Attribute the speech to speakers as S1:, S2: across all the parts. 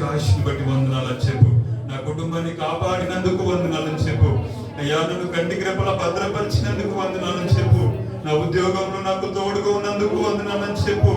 S1: దీర్ఘాయుష్ని బట్టి వందనాలని చెప్పు. నా కుటుంబాన్ని కాపాడినందుకు వందనాలని చెప్పు. అయ్యా నన్ను కంటికి రెప్పలా భద్రపరిచినందుకు వందనాలని చెప్పు. నా ఉద్యోగంలో నాకు తోడుగా ఉన్నందుకు వందనాలని చెప్పు.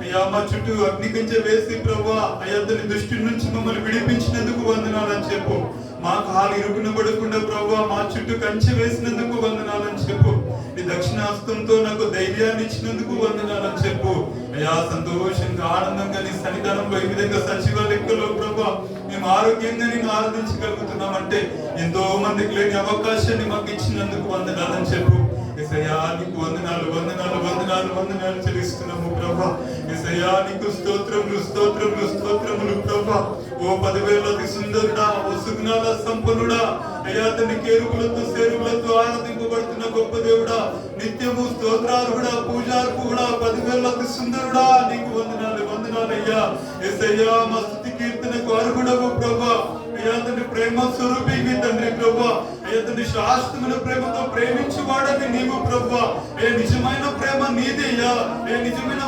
S1: అయ్యా మా చుట్టూ అగ్నికంచె వేసి ప్రభువా అయ్యా తన దృష్టి నుంచి మమ్మల్ని విడిపించినందుకు వందనాలని చెప్పు. మా కాలు ఇరుకున పడకుండా ప్రభువా మా చుట్టూ కంచె వేసినందుకు వందనాలని చెప్పు. నీ దక్షిణాస్తంతో నాకు ధైర్యాన్ని ఇచ్చినందుకు వందనాలని చెప్పు. అయ్యా సంతోషంగా ఆనందంగా నీ సన్నిధానంలో ఈ విధంగా సజీవ లెక్కలో ప్రభువా మేము ఆరోగ్యంగా నేను ఆరాధించగలుగుతున్నామంటే ఎంతో మందికి లేని అవకాశాన్ని మాకు ఇచ్చినందుకు వందనాలని చెప్పు. యేసయ్యా నీకు వందనాలు వందనాలు వందనాలు వందనాలు చెల్లిస్తున్నాము ప్రభా. యేసయ్యా నీకు స్తోత్రములు స్తోత్రములు స్తోత్రములు ప్రభా. ఓ 10,000 సుందరుడా, ఓ సుగుణాల సంపన్నుడా, అయ్యా తండ్రి కేరుకులతో సేరులతో ఆరాధింపబడుతున్న గొప్ప దేవుడా, నిత్యము స్తోత్రార్హుడా, పూజార్హుడా, 10,000 సుందరుడా, నీకు వందనాలు వందనాలు అయ్యా. యేసయ్యా మా స్తుతి కీర్తనకు అర్హుడవు ప్రభా. అయ్యా తండ్రి ప్రేమ స్వరూపికి తండ్రి ప్రభా. అయ్యా తండ్రి శాశ్వతమైన ప్రేమతో ప్రేమించువాడని నీవు ప్రభా. ఏ నిజమైన ప్రేమ నీది అయ్యా. ఏ నిజమైన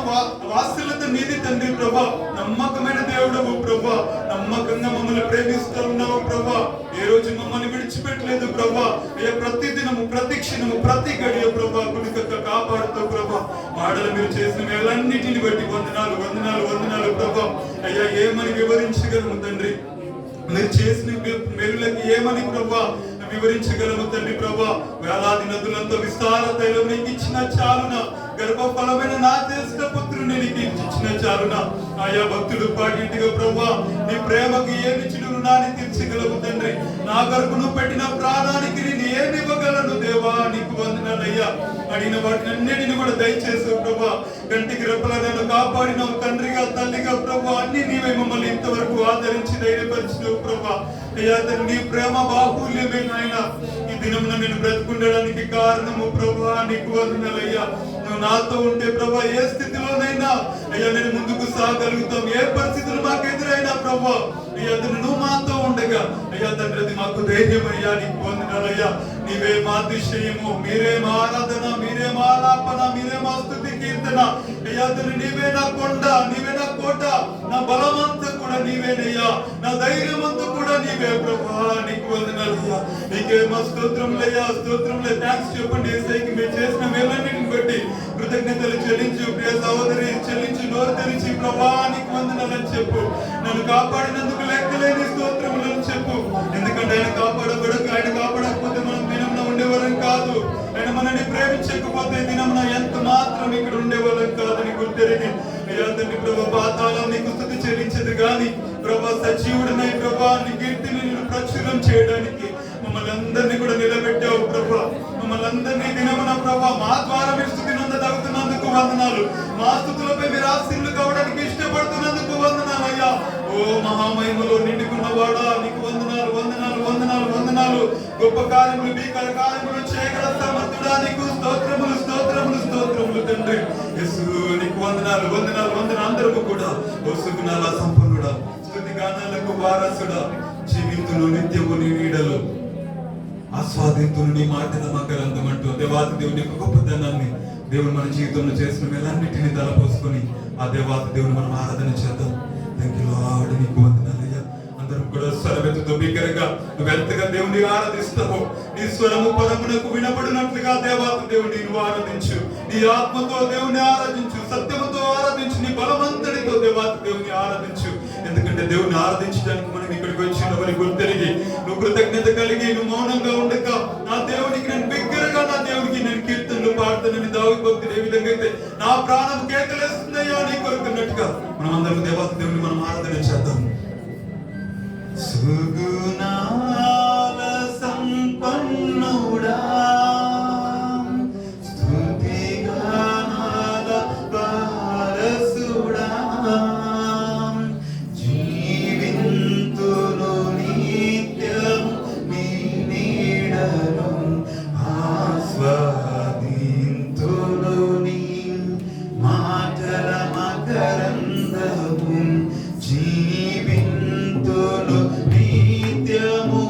S1: వాత్సల్యత నీది తండ్రి ప్రభా. నమ్మకమైన దేవుడవు ప్రభా. నమ్మకంగా మమ్మల్ని ప్రేమిస్తూ ఉన్నావు ప్రభా. ఏ రోజు మమ్మల్ని విడిచిపెట్టలేదు ప్రభా. ఏ ప్రతి దినము ప్రతి క్షణము ప్రతి గడియ ప్రభా గుడికక్క కాపాడుతూ ప్రభా. మాటలు మీరు చేసిన మేలన్నిటిని బట్టి వందనాలు వందనాలు వందనాలు ప్రభా. అయ్యా ఏమని వివరించగలము తండ్రి. మీరు చేసిన మేలులకి ఏమని ప్రభా వివరించగలము తండ్రి ప్రభా. వేలాది నదులంతా విస్తార తైలం నీకు ఇచ్చిన చాలున, గర్భఫలమైన నా జ్యేష్ఠ పుత్రుని నీకు ఇచ్చిన చాలున. ఆయా భక్తుడు పాటిగా ప్రభా నీ ప్రేమకి ఏమి చిరు రుణాన్ని తీర్చగలవు తండ్రి. నా కొరకు పెట్టిన ప్రాణానికి నేను ఏమి ఇవ్వగలను దేవా. నీకు వందనాలయ్యా. అడిగిన వాటిని అన్నిటిని కూడా దయచేసు ప్రభా. కంటికి రెప్పలా నేను కాపాడినావు తండ్రిగా తల్లిగా ప్రభా. అన్ని నీవే మమ్మల్ని ఇంతవరకు ఆదరించి ధైర్యపరిచినావు ప్రభా. అయ్యా నీ ప్రేమ బాహుల్యమే నాయన. ఈ దినమున నేను బ్రతుకుండడానికి కారణము ప్రభా. నీకు వందనాలయ్యా. నువ్వు నాతో ఉంటే ప్రభా ఏ స్థితిలోనైనా అయ్యా నేను ముందుకు సాగలుగుతాం. ఏ పరిస్థితులు మాకు ఎదురైనా ప్రభా అయ్యా నువ్వు మాతో ఉండగా అయ్యా తండ్రి అది మాకు ధైర్యం అయ్యా. నీకు వందనాలయ్యా. నీవే మా అతిశయము, మీరే మా ఆరాధన, మీరే మా ఆలాపన, మీరే మా స్తుతి కీర్తన. అయ్యా తండ్రి నీవే నా కొండ, నీవే నా కోట, నా బలమంతా కూడా నీవేనయ్యా. నా ధైర్యం అంతా కూడా నీవే ప్రభా. నీకు వందనాలయ్యా. నీకే మా స్తోత్రములయ్యా స్తోత్రములే. థ్యాంక్స్ చెప్పండి యేసయ్యకి మీరు చేసిన మేలన్నిటిని బట్టి కృతజ్ఞతలు చెల్లించు. ప్రియ సహోదరి చెల్లించు. నోరు తెరిచి ప్రభా నీకు వందనాలని చెప్పు. నన్ను కాపాడినందుకు లెక్కలేని స్తోత్రములను చెప్పు. ఎందుకంటే ఆయన కాపాడబడక ఆయన కాపాడకపోతే మనం దినమున ఉండేవాళ్ళం కాదు. ఆయన మనల్ని ప్రేమించకపోతే దినమున ఎంత మాత్రం ఇక్కడ ఉండేవాళ్ళం కాదని గుర్తెరిగి అయ్యా తండ్రి ప్రభా పాతాళం నీకు స్తుతి చెల్లించదు గాని ప్రభా సజీవుడినై ప్రభా నీ కీర్తిని నేను ప్రచురం చేయడానికి మమ్మల్ని అందరినీ కూడా నిలబెట్టావు ప్రభా. మమ్మల్ని అందరినీ దినమున ప్రభా మా ద్వారా మీరు స్తుతి నందదగుతున్నందుకు వందనాలు. మా స్తుతులపై మీరు ఆశీర్లు కావడానికి ఇష్టపడుతున్నందుకు వందనాలయ్యా. ఓ మహామహిమలో నిండుకున్నవాడా నీకు వందనాలు వందనాలు వందనాలు వందనాలు. గొప్ప కార్యములు భీకర కార్యములు చేయగల సమర్థుడా నీకు స్తోత్రములు స్తోత్రములు స్తోత్రములు తండ్రి. యేసు నీకు వందనాలు వందనాలు వందనాలు. అందరూ కూడా ఓ సుగుణాల సంపన్నుడా, స్తుతి గానాలకు వారసుడా, జీవితులు నిత్యము నీ నీడలు ఆస్వాదితులు నీ మాట నమ్మకరంతం అంటూ దేవాతి దేవుని యొక్క గొప్పదనాన్ని దేవుడు మన జీవితంలో చేసిన మేలన్నిటిని తలపోసుకొని ఆ దేవాతి దేవుని మనం ఆరాధన చేద్దాం. Thank you lord. నీకు వందనాలయ్యా. అందరూ కూడా స్వరమెత్తుతో బిగ్గరగా నువ్వు ఎంతగా దేవుని ఆరాధిస్తావో నీ స్వరము పదమునకు వినపడినట్లుగా దేవాతి దేవుని నువ్వు ఆరాధించు. నీ ఆత్మతో దేవుని ఆరాధించు, సత్యముతో ఆరాధించు, నీ బలవంతుడితో దేవాతి దేవుని ఆరాధించు. ఎందుకంటే దేవుని ఆరాధించడానికి మనం ఇక్కడికి వచ్చినవని గుర్తెరిగి నువ్వు కృతజ్ఞత కలిగి నువ్వు మౌనంగా ఉండక నా దేవునికి నేను బిగ్గరగా నా దేవునికి నేను కీర్తనలు పాడుతానని దావీదు భక్తుడు ఏ విధంగా అయితే నా ప్రాణం కేకలేస్తుందయ్యా నీ కొరకున్నట్టుగా మనం అందరం దేవాతి దేవుని మనం ఆరాధన చేద్దాం. సుగుణాల సంపన్నుడా, స్తుతి గానాల వారసుడా, జీవింతును నిత్యము నీ నీడలో ఆస్వాదింతును నీ మాటల మకరందము. జీవింతును నిత్యము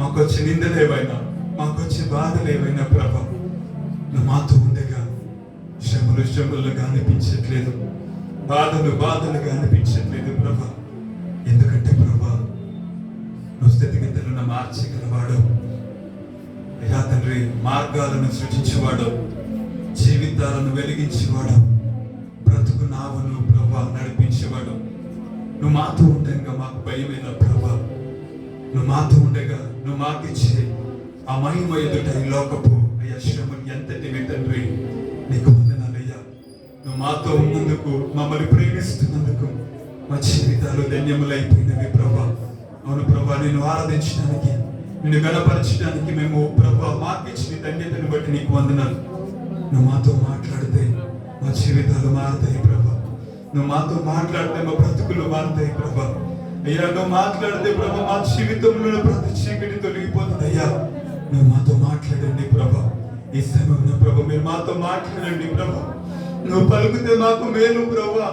S1: మాకొచ్చే నిందలేవైనా, మాకొచ్చే బాధలేవైనా ప్రభా, నువ్వు మాతో ఉండగా శ్రమలుగా అనిపించట్లేదు, బాధలుగా అనిపించట్లేదు ప్రభా. ఎందుకంటే ప్రభా, నువ్వు స్థితిగతులను మార్చగలవాడు అయ్యా తండ్రి. మార్గాలను సృష్టించేవాడు, జీవితాలను వెలిగించేవాడు, బ్రతుకు నావను ప్రభా నడిపించేవాడు. నువ్వు మాతో ఉండగా మాకు భయమైన ప్రభా, నువ్వు మాతో ఉండగా నువ్వు మాకిచ్చే ఆ మహిమ ఎదుట ఈ లోకపు అయ్యా శ్రమలు ఎంతటివి తండ్రి, నీకు వందనాలయ్యా. నువ్వు మాతో ఉన్నందుకు, మమ్మల్ని ప్రేమిస్తున్నందుకు మా జీవితాలు ధన్యములైపోయినవి ప్రభా. అవును ప్రభా, నేను ఆరాధించడానికి, నిన్ను గణపరచడానికి మేము ప్రభా మాకిచ్చిన ధన్యతను బట్టి నీకు వందనాలు. నువ్వు మాతో మాట్లాడితే మా జీవితాలు మారుతాయి ప్రభా. నువ్వు మాతో మాట్లాడితే మా బ్రతుకులు మారుతాయి ప్రభా. అయ్యా నువ్వు మాట్లాడితే ప్రభా మా జీవితంలో ప్రతి చీకటి తొలగిపోతుంది. అయ్యా నువ్వు మాతో మాట్లాడండి ప్రభా. ఈ సమయంలో ప్రభా మీరు మాతో మాట్లాడండి ప్రభా. నువ్వు పలుకుతే మాకు మేలు ప్రభా,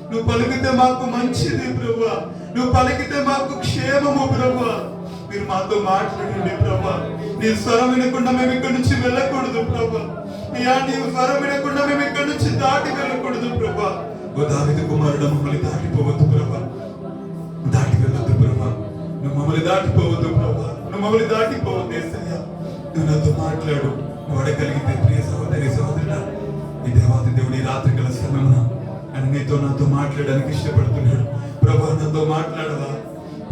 S1: నువ్వు పలికితే మాకు మంచిది ప్రభా, నువ్వు పలికితే మాకు క్షేమము ప్రభా. మీరు మాతో మాట్లాడండి ప్రభా. నీ స్వరం వినకుండా మేము ఇక్కడి నుంచి వెళ్ళకూడదు ప్రభా. అయ్యా నీ స్వరం వినకుండా మేము ఇక్కడి నుంచి దాటి వెళ్ళకూడదు ప్రభా. ఓ దావీదు కుమారుడు మమ్మల్ని దాటిపోవద్దు ప్రభా, దాటి వెళ్ళొద్దు ప్రభా. నువ్వు మమ్మల్ని దాటిపోవద్దు ప్రభా, నువ్వు మమ్మల్ని దాటిపోవద్దు యేసయ్యా. నువ్వు నాతో మాట్లాడు. నువ్వు అడగలిగితే ప్రియ సహోదరి సహోదరుడా, ఈ దేవాది దేవుడి రాత్రి గల సమయమున ఆయన నీతో నాతో మాట్లాడడానికి ఇష్టపడుతున్నాడు. ప్రభా నాతో మాట్లాడవా,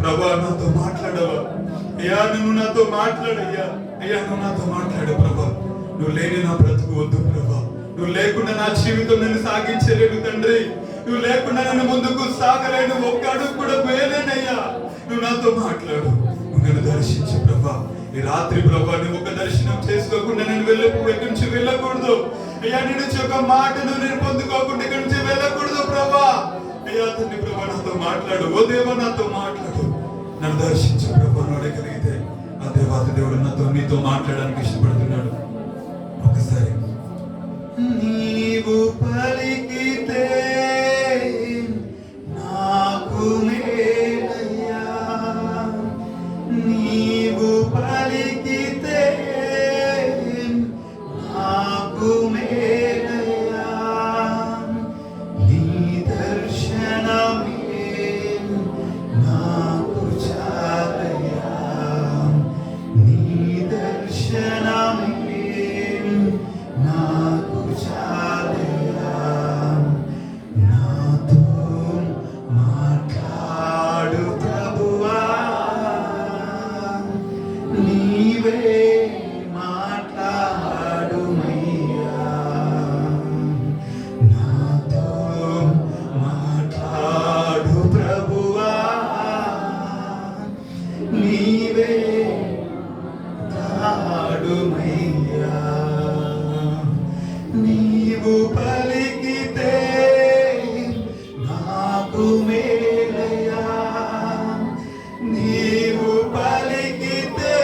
S1: ప్రభా నాతో మాట్లాడవా. అయ్యా నువ్వు నాతో మాట్లాడయ్యా. అయ్యా నువ్వు నాతో మాట్లాడు ప్రభా. నువ్వు లేని నా బ్రతుకు వద్దు ప్రభా. నువ్వు లేకుండా నా జీవితం నన్ను సాగించలేడు తండ్రి. నువ్వు లేకుండా నన్ను ముందుకు సాగలేను, ఒక్క అడుగు కూడా వేయలేనయ్యా. నువ్వు నాతో మాట్లాడు, నువ్వు నన్ను దర్శించు ప్రభా. ఈ రాత్రి ప్రభా నువ్వు ఒక దర్శనం చేసుకోకుండా నేను ఇక్కడి నుంచి వెళ్ళకూడదు అయ్యా. నీ నుంచి ఒక మాటను నేను పొందుకోకుండా ఇక్కడి నుంచి వెళ్ళకూడదు ప్రభా. అయ్యా తండ్రి ప్రభా నాతో మాట్లాడు. ఓ దేవా నాతో మాట్లాడు, నన్ను దర్శించు ప్రభా. నువ్వు అడగలిగితే ఆ దేవాది దేవుడు నీతో మాట్లాడడానికి ఇష్టపడుతున్నాడు. ఒకసారి నీవు పలికితే నాకు మేలయ్యా, నీవు పలికితే నాకు మేలయ్యా, నీ దర్శనమే నాకు చాలయ్యా, నీ దర్శనమే నాకు చాలయ్యా, నాతో మాట్లాడు ప్రభువా, నీవే మాట్లాడుమయ్యా, నాతో మాట్లాడు ప్రభువా, నీవే మాట్లాడుమయ్యా, నీవు పలికితే నాకు మేలయ్యా, నీవు పలికితే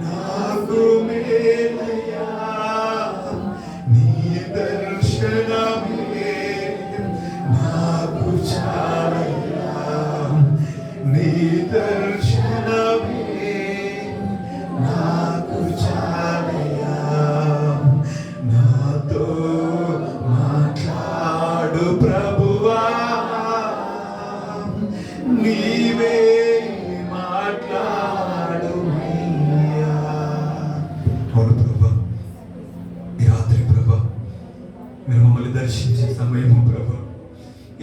S1: నాకు మేలయ్యా, నీ దర్శనమే నాకు చాలయ్యా, నీ దర్శనమే నాకు చాలయ్యా, నాతో మాట్లాడు ప్రభువా, నీవే మాట్లాడుమయ్యా. అవును ప్రభా, ఈ రాత్రి ప్రభా మీరు మమ్మల్ని దర్శించే సమయము ప్రభా,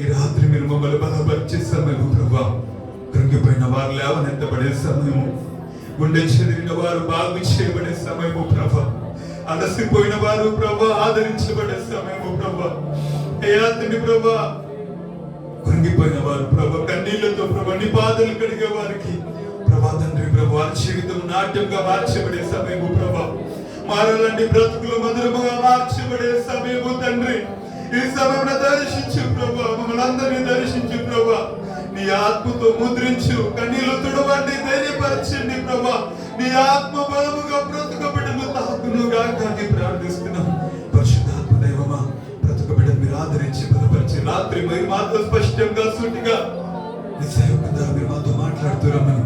S1: ఈ రాత్రి మీరు మమ్మల్ని బలపరిచే సమయము ప్రభా, కృంగిపోయిన వారు లేవనెత్తబడే సమయము, గుండె చెదిరిన వారు బాగు చేయబడే సమయము ప్రభా, అలసిపోయిన వారు ప్రభా ఆదరించబడే సమయము ప్రభా, ఏ రాత్రి ప్రభా కృంగిపోయిన వారు ప్రభా కన్నీళ్లతో ప్రభా నీ పాదలు కడిగే వారికి ప్రభా తండ్రి ప్రభా వారి జీవితం నాట్యంగా మార్చబడే సమయము ప్రభా, మారాలంటే బ్రతుకులు మధురముగా మార్చబడే సమయము తండ్రి, ఈ సమయం దర్శించు ప్రభా, మమ్మల్ని అందరినీ దర్శించు ప్రభా, నీ ఆత్మతో ముద్రించు, కన్నీళ్లు తుడవండి, ధైర్యపరచండి ప్రభా, నీ ఆత్మ బలముగా బ్రతుకబిడ్డను తాకును గాక అని ప్రార్థిస్తున్నాం. పరిశుద్ధాత్మ దైవమా, బ్రతుకబిడ్డను మీరు ఆదరించి బలపరిచి రాత్రి మీరు మాతో స్పష్టంగా సూటిగా నీ సేవకు ద్వారా మీరు మాతో మాట్లాడుతున్నామని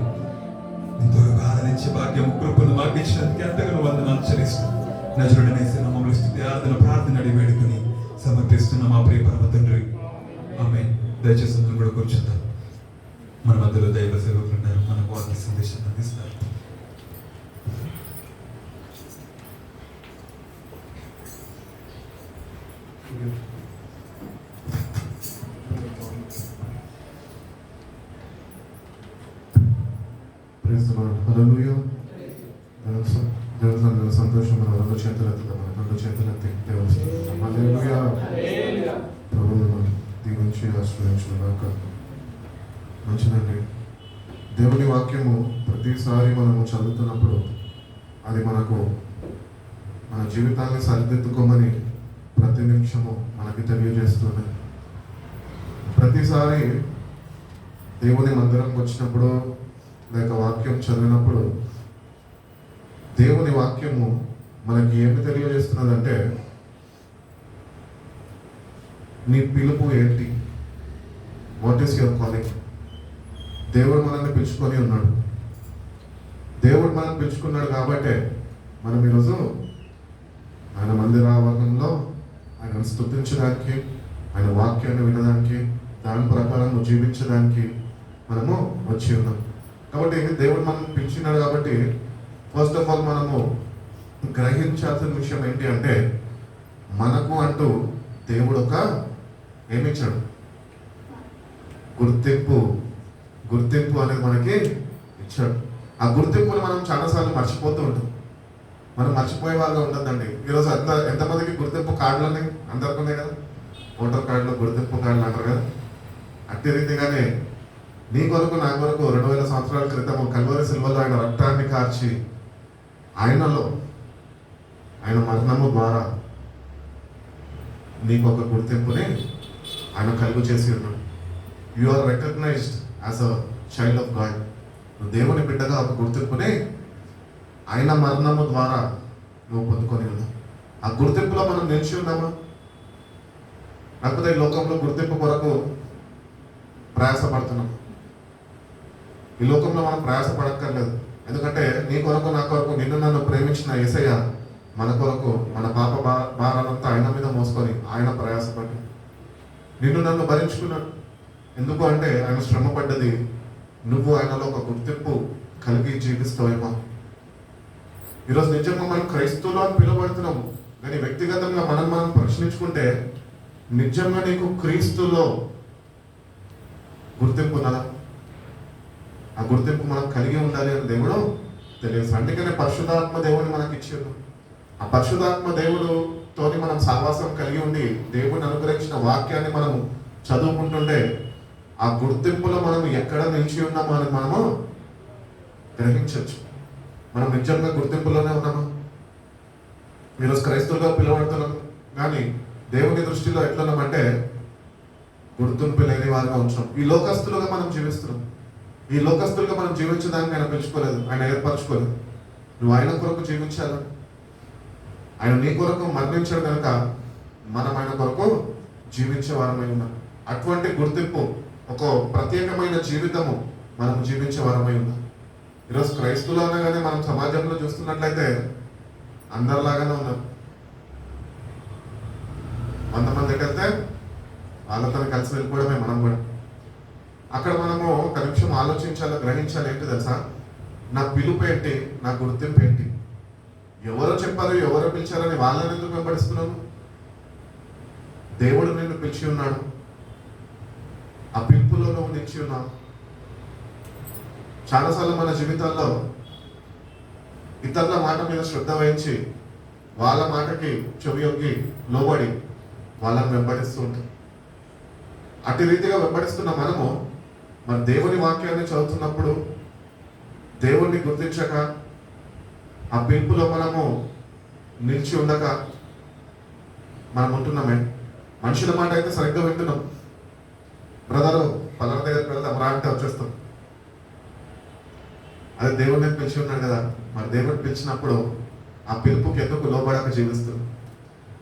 S1: ఎంతో ఆరాధించే భాగ్యం కృపను మాకు ఇచ్చినందుకు ఎంతగానో వందనాలు చెల్లిస్తున్నాం. నజరుడనేసి నామములో స్తుతి ఆరాధన ప్రార్థన అడిగి వేడుకొని సమర్పిస్తున్న మా ప్రియ పరమ తండ్రి, ఆమేన్. దయచేసి అందరూ కూడా కూర్చుందాం. మన మధ్యలో దైవ సేవకులు ఉన్నారు, మనకు వాక్య సందేశం అందిస్తారు.
S2: హల్లెలూయా. దేవుని సంతోషం మన రెండు చేతులెత్తుదాం, మన రెండు చేతులెత్తి దేవుని హల్లెలూయా. ప్రభువును దీవించి ఆశ్రయించుగాక. మంచిదండి. దేవుని వాక్యము ప్రతిసారి మనము చదువుతున్నప్పుడు అది మనకు మన జీవితాన్ని సరిదిద్దుకోమని ప్రతి నిమిషము మనకి తెలియజేస్తుంది. ప్రతిసారి దేవుని మందిరంకి వచ్చినప్పుడు లేక వాక్యం చదివినప్పుడు దేవుని వాక్యము మనకి ఏమి తెలియజేస్తున్నదంటే, నీ పిలుపు ఏంటి, వాట్ ఈస్ యువర్ కాలింగ్. దేవుడు మనల్ని పిలుచుకొని ఉన్నాడు. దేవుడు మనల్ని పిలుచుకున్నాడు కాబట్టే మనం ఈరోజు ఆయన మందిరావరణంలో ఆయనను స్తుతించడానికి, ఆయన వాక్యాన్ని వినడానికి, దాని ప్రకారం జీవించడానికి మనము వచ్చి ఉన్నాం. కాబట్టి దేవుడు మనం పిలిచినాడు కాబట్టి ఫస్ట్ ఆఫ్ ఆల్ మనము గ్రహించాల్సిన విషయం ఏంటి అంటే, మనకు అంటూ దేవుడు ఒక ఏమిచ్చాడు, గుర్తింపు అనేది మనకి ఇచ్చాడు. ఆ గుర్తింపుని మనం చాలాసార్లు మర్చిపోతూ ఉంటాం. మనం మర్చిపోయే వాళ్ళగా ఉండదండి. ఈరోజు ఎంతమందికి గుర్తింపు కార్డులు ఉన్నాయి? అందరికీ ఉన్నాయి కదా, ఓటర్ కార్డులు, గుర్తింపు కార్డులు అంటారు కదా. అట్టి రీతిగానే నీ కొరకు నా కొరకు 2000 సంవత్సరాల క్రితం కల్వరి సిల్వలో ఆయన రక్తాన్ని కార్చి ఆయనలో ఆయన మరణము ద్వారా నీకు ఒక గుర్తింపుని ఆయన కలుగు చేసి ఉన్నాడు. You are recognized as a child of God. నువ్వు దేవుని బిడ్డగా ఒక గుర్తింపుని ఆయన మరణము ద్వారా నువ్వు పొందుకొని ఉన్నావు. ఆ గుర్తింపులో మనం నిలిచి ఉన్నామా? లేకపోతే ఈ లోకంలో గుర్తింపు కొరకు ప్రయాసపడుతున్నాం? ఈ లోకంలో మనం ప్రయాసపడక్కర్లేదు. ఎందుకంటే నీ కొరకు నా కొరకు నిన్ను నన్ను ప్రేమించిన యేసయ్య మన కొరకు మన పాప భారాలంతా ఆయన మీద మోసుకొని ఆయన ప్రయాసపడి నిన్ను నన్ను భరించుకున్నాడు. ఎందుకు అంటే ఆయన శ్రమ పడ్డది నువ్వు ఆయనలో ఒక గుర్తింపు కలిగి జీవిస్తావేమో. ఈరోజు నిజంగా మనం క్రైస్తవులు అని పిలువబడుతున్నాము, కానీ వ్యక్తిగతంగా మనం ప్రశ్నించుకుంటే నిజంగా నీకు క్రీస్తులో గుర్తింపు ఉన్నదా? ఆ గుర్తింపు మనం కలిగి ఉండాలి అని దేవుడు తెలియదు. అందుకనే పరిశుద్ధాత్మ దేవుడిని మనకి ఇచ్చాడు. ఆ పరిశుద్ధాత్మ దేవుడుతోని మనం సహవాసం కలిగి ఉండి దేవుడిని అనుగ్రహించిన వాక్యాన్ని మనం చదువుకుంటుంటే ఆ గుర్తింపులో మనం ఎక్కడ నిలిచి ఉన్నామో అని మనము గ్రహించవచ్చు. మనం నిజంగా గుర్తింపులోనే ఉన్నాము. ఈరోజు క్రైస్తవులుగా పిలువబడుతున్నాం, కానీ దేవుని దృష్టిలో ఎట్లున్నామంటే గుర్తింపు లేని వారిగా ఉంచాం. ఈ లోకస్తులుగా మనం జీవిస్తున్నాం. ఈ లోకస్తులుగా మనం జీవించడానికి ఆయన పిలుచుకోలేదు, ఆయన ఏర్పరచుకోలేదు. నువ్వు ఆయన కొరకు జీవించాలి. ఆయన నీ కొరకు మరణించాడు కనుక మనం ఆయన కొరకు జీవించే వారమై ఉన్నాం. అటువంటి గుర్తింపు, ఒక ప్రత్యేకమైన జీవితము మనం జీవించే వారమై ఉన్నాం. ఈరోజు క్రైస్తువులు అనగానే మనం సమాజంలో చూస్తున్నట్లయితే అందరిలాగానే ఉన్నాం. 100 మంది వెళ్తే వాళ్ళతో కలిసి వెళ్ళిపోవడమే మనం కూడా. అక్కడ మనము ఒక నిమిషం ఆలోచించాలి, గ్రహించాలి. ఏంటి తెలుసా? నా పిలుపు ఏంటి, నా గుర్తింపు ఏంటి? ఎవరో చెప్పారు, ఎవరో పిలిచారని వాళ్ళని ఎందుకు వెంబడిస్తున్నాను? దేవుడు నిన్ను పిలిచి ఉన్నాడు, ఆ పిలుపులో నువ్వు నిలిచి ఉన్నావు. చాలాసార్లు మన జీవితాల్లో ఇతరుల మాట మీద శ్రద్ధ వహించి వాళ్ళ మాటకి చెవియొగ్గి లోబడి వాళ్ళని వెంబడిస్తూ ఉంటాం. అటు రీతిగా వెంబడిస్తున్న మనము మన దేవుని వాక్యాన్ని చదువుతున్నప్పుడు దేవుణ్ణి గుర్తించక ఆ పిలుపులో మనము నిలిచి ఉండక మనం ఉంటున్నామే. మనుషుల మాట అయితే సరిగ్గా వింటున్నాం. బ్రదరు పలానా దగ్గరికి వెళ్తాం రా అంటే వచ్చేస్తాం. అదే దేవుడిని పిలిచి ఉన్నాడు కదా, మరి దేవుడిని పిలిచినప్పుడు ఆ పిలుపుకి ఎందుకు లోబడక జీవిస్తుంది?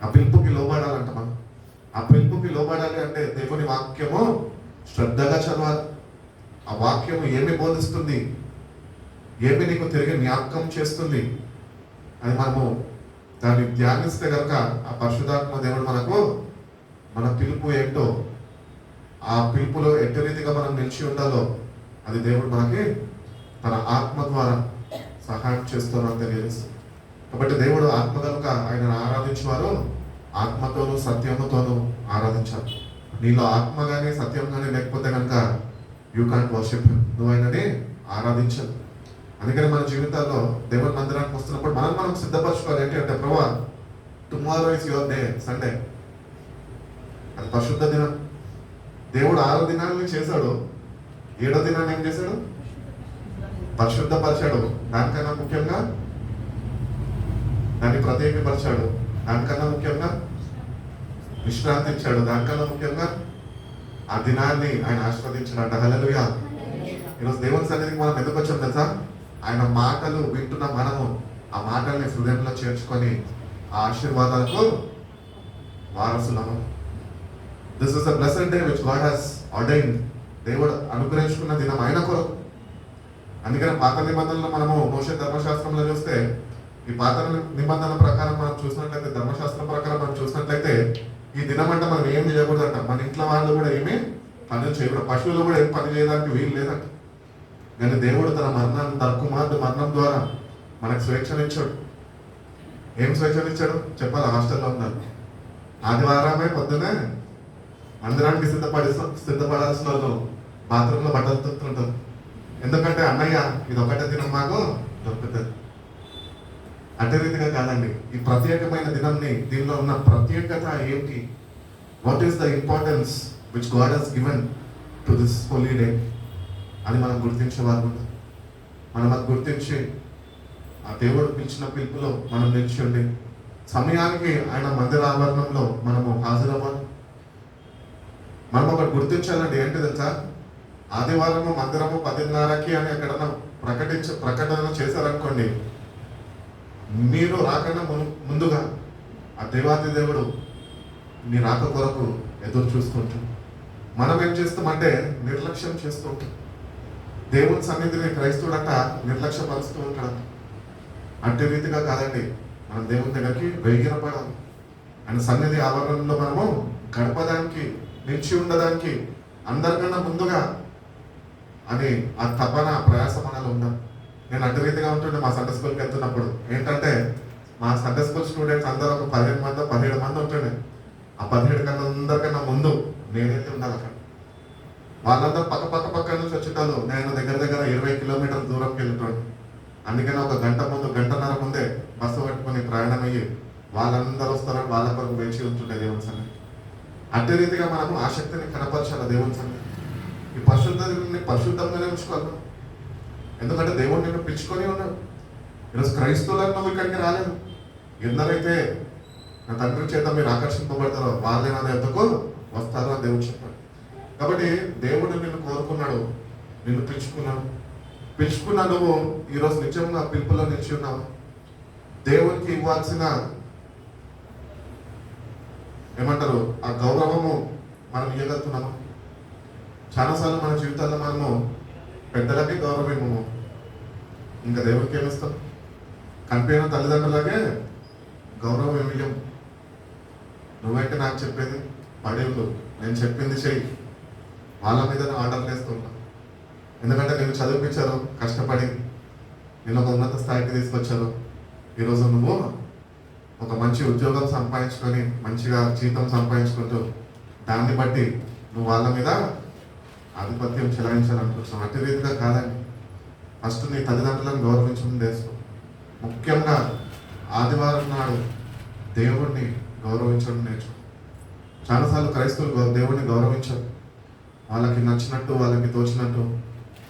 S2: ఆ పిలుపుకి లోబడాలంట మనం. ఆ పిలుపుకి లోబడాలి అంటే దేవుని వాక్యము శ్రద్ధగా చదవాలి. ఆ వాక్యము ఏమి బోధిస్తుంది, ఏమి నీకు తిరిగి జ్ఞాపకం చేస్తుంది అని మనము దాన్ని ధ్యానిస్తే కనుక ఆ పరిశుద్ధాత్మ దేవుడు మనకు మన పిలుపు ఏంటో, ఆ పిలుపులో ఎట్టి రీతిగా మనం నిలిచి ఉండాలో అది దేవుడు మనకి తన ఆత్మ ద్వారా సహాయం చేస్తున్నారని తెలియజేస్తుంది. కాబట్టి దేవుడు ఆత్మ కనుక ఆయనను ఆరాధించేవారు ఆత్మతోనూ సత్యముతోనూ ఆరాధించాలి. నీలో ఆత్మ కానీ సత్యం కానీ లేకపోతే కనుక యూ కాంట్ వర్షిప్. నువ్వు ఆయనని ఆరాధించాలి. అందుకని మన జీవితాల్లో దేవుని మందిరానికి వస్తున్నప్పుడు మనం సిద్ధపరచుకోవాలి. ఏంటి అంటే ప్రభా, tomorrow is your day, Sunday. అది పరిశుద్ధ దినం. దేవుడు 6 దినాలని చేశాడు, 7వ దినాన్ని ఏం చేశాడు? పరిశుద్ధపరిచాడు. దానికన్నా ముఖ్యంగా దాన్ని ప్రత్యేకపరిచాడు. దానికన్నా ముఖ్యంగా విశ్రాంతి ఇచ్చాడు. దానికన్నా ముఖ్యంగా ఆ దినాన్ని ఆయన ఆస్వాదించాడు. హల్లెలూయా. ఈరోజు దేవుని సన్నిధికి మనం ఎందుకు వచ్చాం తెలుసా? ఆయన మాటలు వింటున్న మనము ఆ మాటల్ని హృదయంలో చేర్చుకొని ఆ ఆశీర్వాదాలకు వారసులము. This is the blessed day which God has ordained. దేవుడు అనుగ్రహించుకున్న దినం ఆయన కొరకు. అందుకని పాత నిబంధనలు మనము మోషే ధర్మశాస్త్రంలో చూస్తే, ఈ పాత నిబంధనల ప్రకారం మనం చూసినట్లయితే, ధర్మశాస్త్రం ప్రకారం మనం చూసినట్లయితే ఈ దినం అంటే మనం ఏం చేయకూడదంట. మన ఇంట్లో వాళ్ళు కూడా ఏమీ పనులు చేయకూడదు. పశువులు కూడా ఏం పని చేయడానికి వీలు లేదంట. కానీ దేవుడు తన కుమారుడు మరణం ద్వారా మనకు స్వేచ్ఛనిచ్చాడు. ఏం స్వేచ్ఛనిచ్చాడు చెప్పాలి? హాస్టల్లో ఉన్నారు. ఆదివారమే పొద్దునే మందిరానికి సిద్ధపడాల్సిన వాళ్ళు బాత్రూంలో బట్టలు తొక్కుతుంటారు. ఎందుకంటే అన్నయ్య ఇది ఒకటే దినం మాకు దొరుకుతుంది. అదే రీతిగా కాదండి, ఈ ప్రత్యేకమైన దినాన్ని, దీనిలో ఉన్న ప్రత్యేకత ఏంటి? What is the importance which God has given to this holy day అని మనం గుర్తించేవారు. మనం అది గుర్తించి ఆ దేవుడు పిలిచిన పిలుపులో మనం నిలిచి ఉండి సమయానికి ఆయన మందిర ఆవరణంలో మనము హాజరవ్వాలి. మనం ఒకటి గుర్తించాలండి. ఏంటి తెలుసా? ఆదివారము మందిరము 10:30కి అని ఎక్కడన్నా ప్రకటన చేశారనుకోండి, మీరు రాకన్నా ముందుగా ఆ దేవాతి దేవుడు నీ రాక కొరకు ఎదురు చూస్తుంటాం. మనం ఏం చేస్తామంటే నిర్లక్ష్యం చేస్తూ ఉంటాం. దేవుని సన్నిధిని క్రైస్తవుడట నిర్లక్ష్యపరుస్తూ ఉంటాడు. అంటే రీతిగా కాదండి, మనం దేవుని దగ్గరికి వేగిరపడాలి. ఆయన సన్నిధి ఆవరణలో మనము గడపడానికి, నిలిచి ఉండడానికి అందరికన్నా ముందుగా అని ఆ తపన ప్రయాస మనలో ఉందా? నేను అటు రీతిగా ఉంటుండే మా సండే స్కూల్కి వెళ్తున్నప్పుడు. ఏంటంటే మా సండే స్కూల్ స్టూడెంట్స్ అందరూ ఒక 17 మంది ఉంటుండే. ఆ 17 కన్నా అందరికన్నా ముందు నేనైతే ఉండాలి అక్కడ. వాళ్ళందరూ పక్క నుంచి వచ్చేటాలు. నేను దగ్గర 20 కిలోమీటర్ల దూరంకి వెళ్తున్నాను. అందుకని ఒక గంటన్నర ముందే బస్సు పట్టుకొని ప్రయాణం అయ్యి వాళ్ళందరూ వస్తారని వాళ్ళ కొరకు వేచి ఉంటుండే దేవుని సన్నిధి. అదే రీతిగా మనము ఆసక్తిని కనపరచాలి దేవుని సన్నిధి. ఈ పరిశుద్ధంగానే ఉంచుకోవాలి. ఎందుకంటే దేవుడు నిన్ను పిలుచుకొని ఉన్నాడు. ఈరోజు క్రైస్తవులను నువ్వు ఇక్కడికి రాలేదు. ఎందరైతే నా తండ్రి చేత మీరు ఆకర్షింపబడతారో వాళ్ళే నా ఎద్దకు వస్తారో అని దేవుడు చెప్పాడు. కాబట్టి దేవుడు నిన్ను కోరుకున్నాడు, నిన్ను పిలుచుకున్నా నువ్వు ఈరోజు నిజంగా పిలుపులో నిలిచి ఉన్నావు. దేవునికి ఇవ్వాల్సిన ఏమంటారు ఆ గౌరవము మనం ఇవ్వగలుగుతున్నాము. చాలాసార్లు మన జీవితాల్లో మనము పెద్దలకి గౌరవం ఇవ్వము, ఇంకా దేవుడికి ఏమిస్తాం? కనిపోయిన తల్లిదండ్రులకే గౌరవం ఇవ్వం. నువ్వైతే నాకు చెప్పేది పడేళ్ళు, నేను చెప్పింది చెయ్యి, వాళ్ళ మీద ఆర్డర్లు వేస్తుంటా. ఎందుకంటే నేను చదివించారు కష్టపడి, నేను ఒక ఉన్నత స్థాయికి తీసుకొచ్చారు. ఈరోజు నువ్వు ఒక మంచి ఉద్యోగం సంపాదించుకొని మంచిగా జీతం సంపాదించుకుంటూ దాన్ని బట్టి నువ్వు వాళ్ళ మీద ఆధిపత్యం చెలాయించాలనుకుంటున్నావు. అట్టి రీతిగా కాదండి. ఫస్ట్ నీ తల్లిదండ్రులను గౌరవించడం నేర్చుకో. ముఖ్యంగా ఆదివారం నాడు దేవుణ్ణి గౌరవించడం నేర్చుకో. చాలాసార్లు క్రైస్తవులు దేవుణ్ణి గౌరవించరు. వాళ్ళకి నచ్చినట్టు, వాళ్ళకి తోచినట్టు,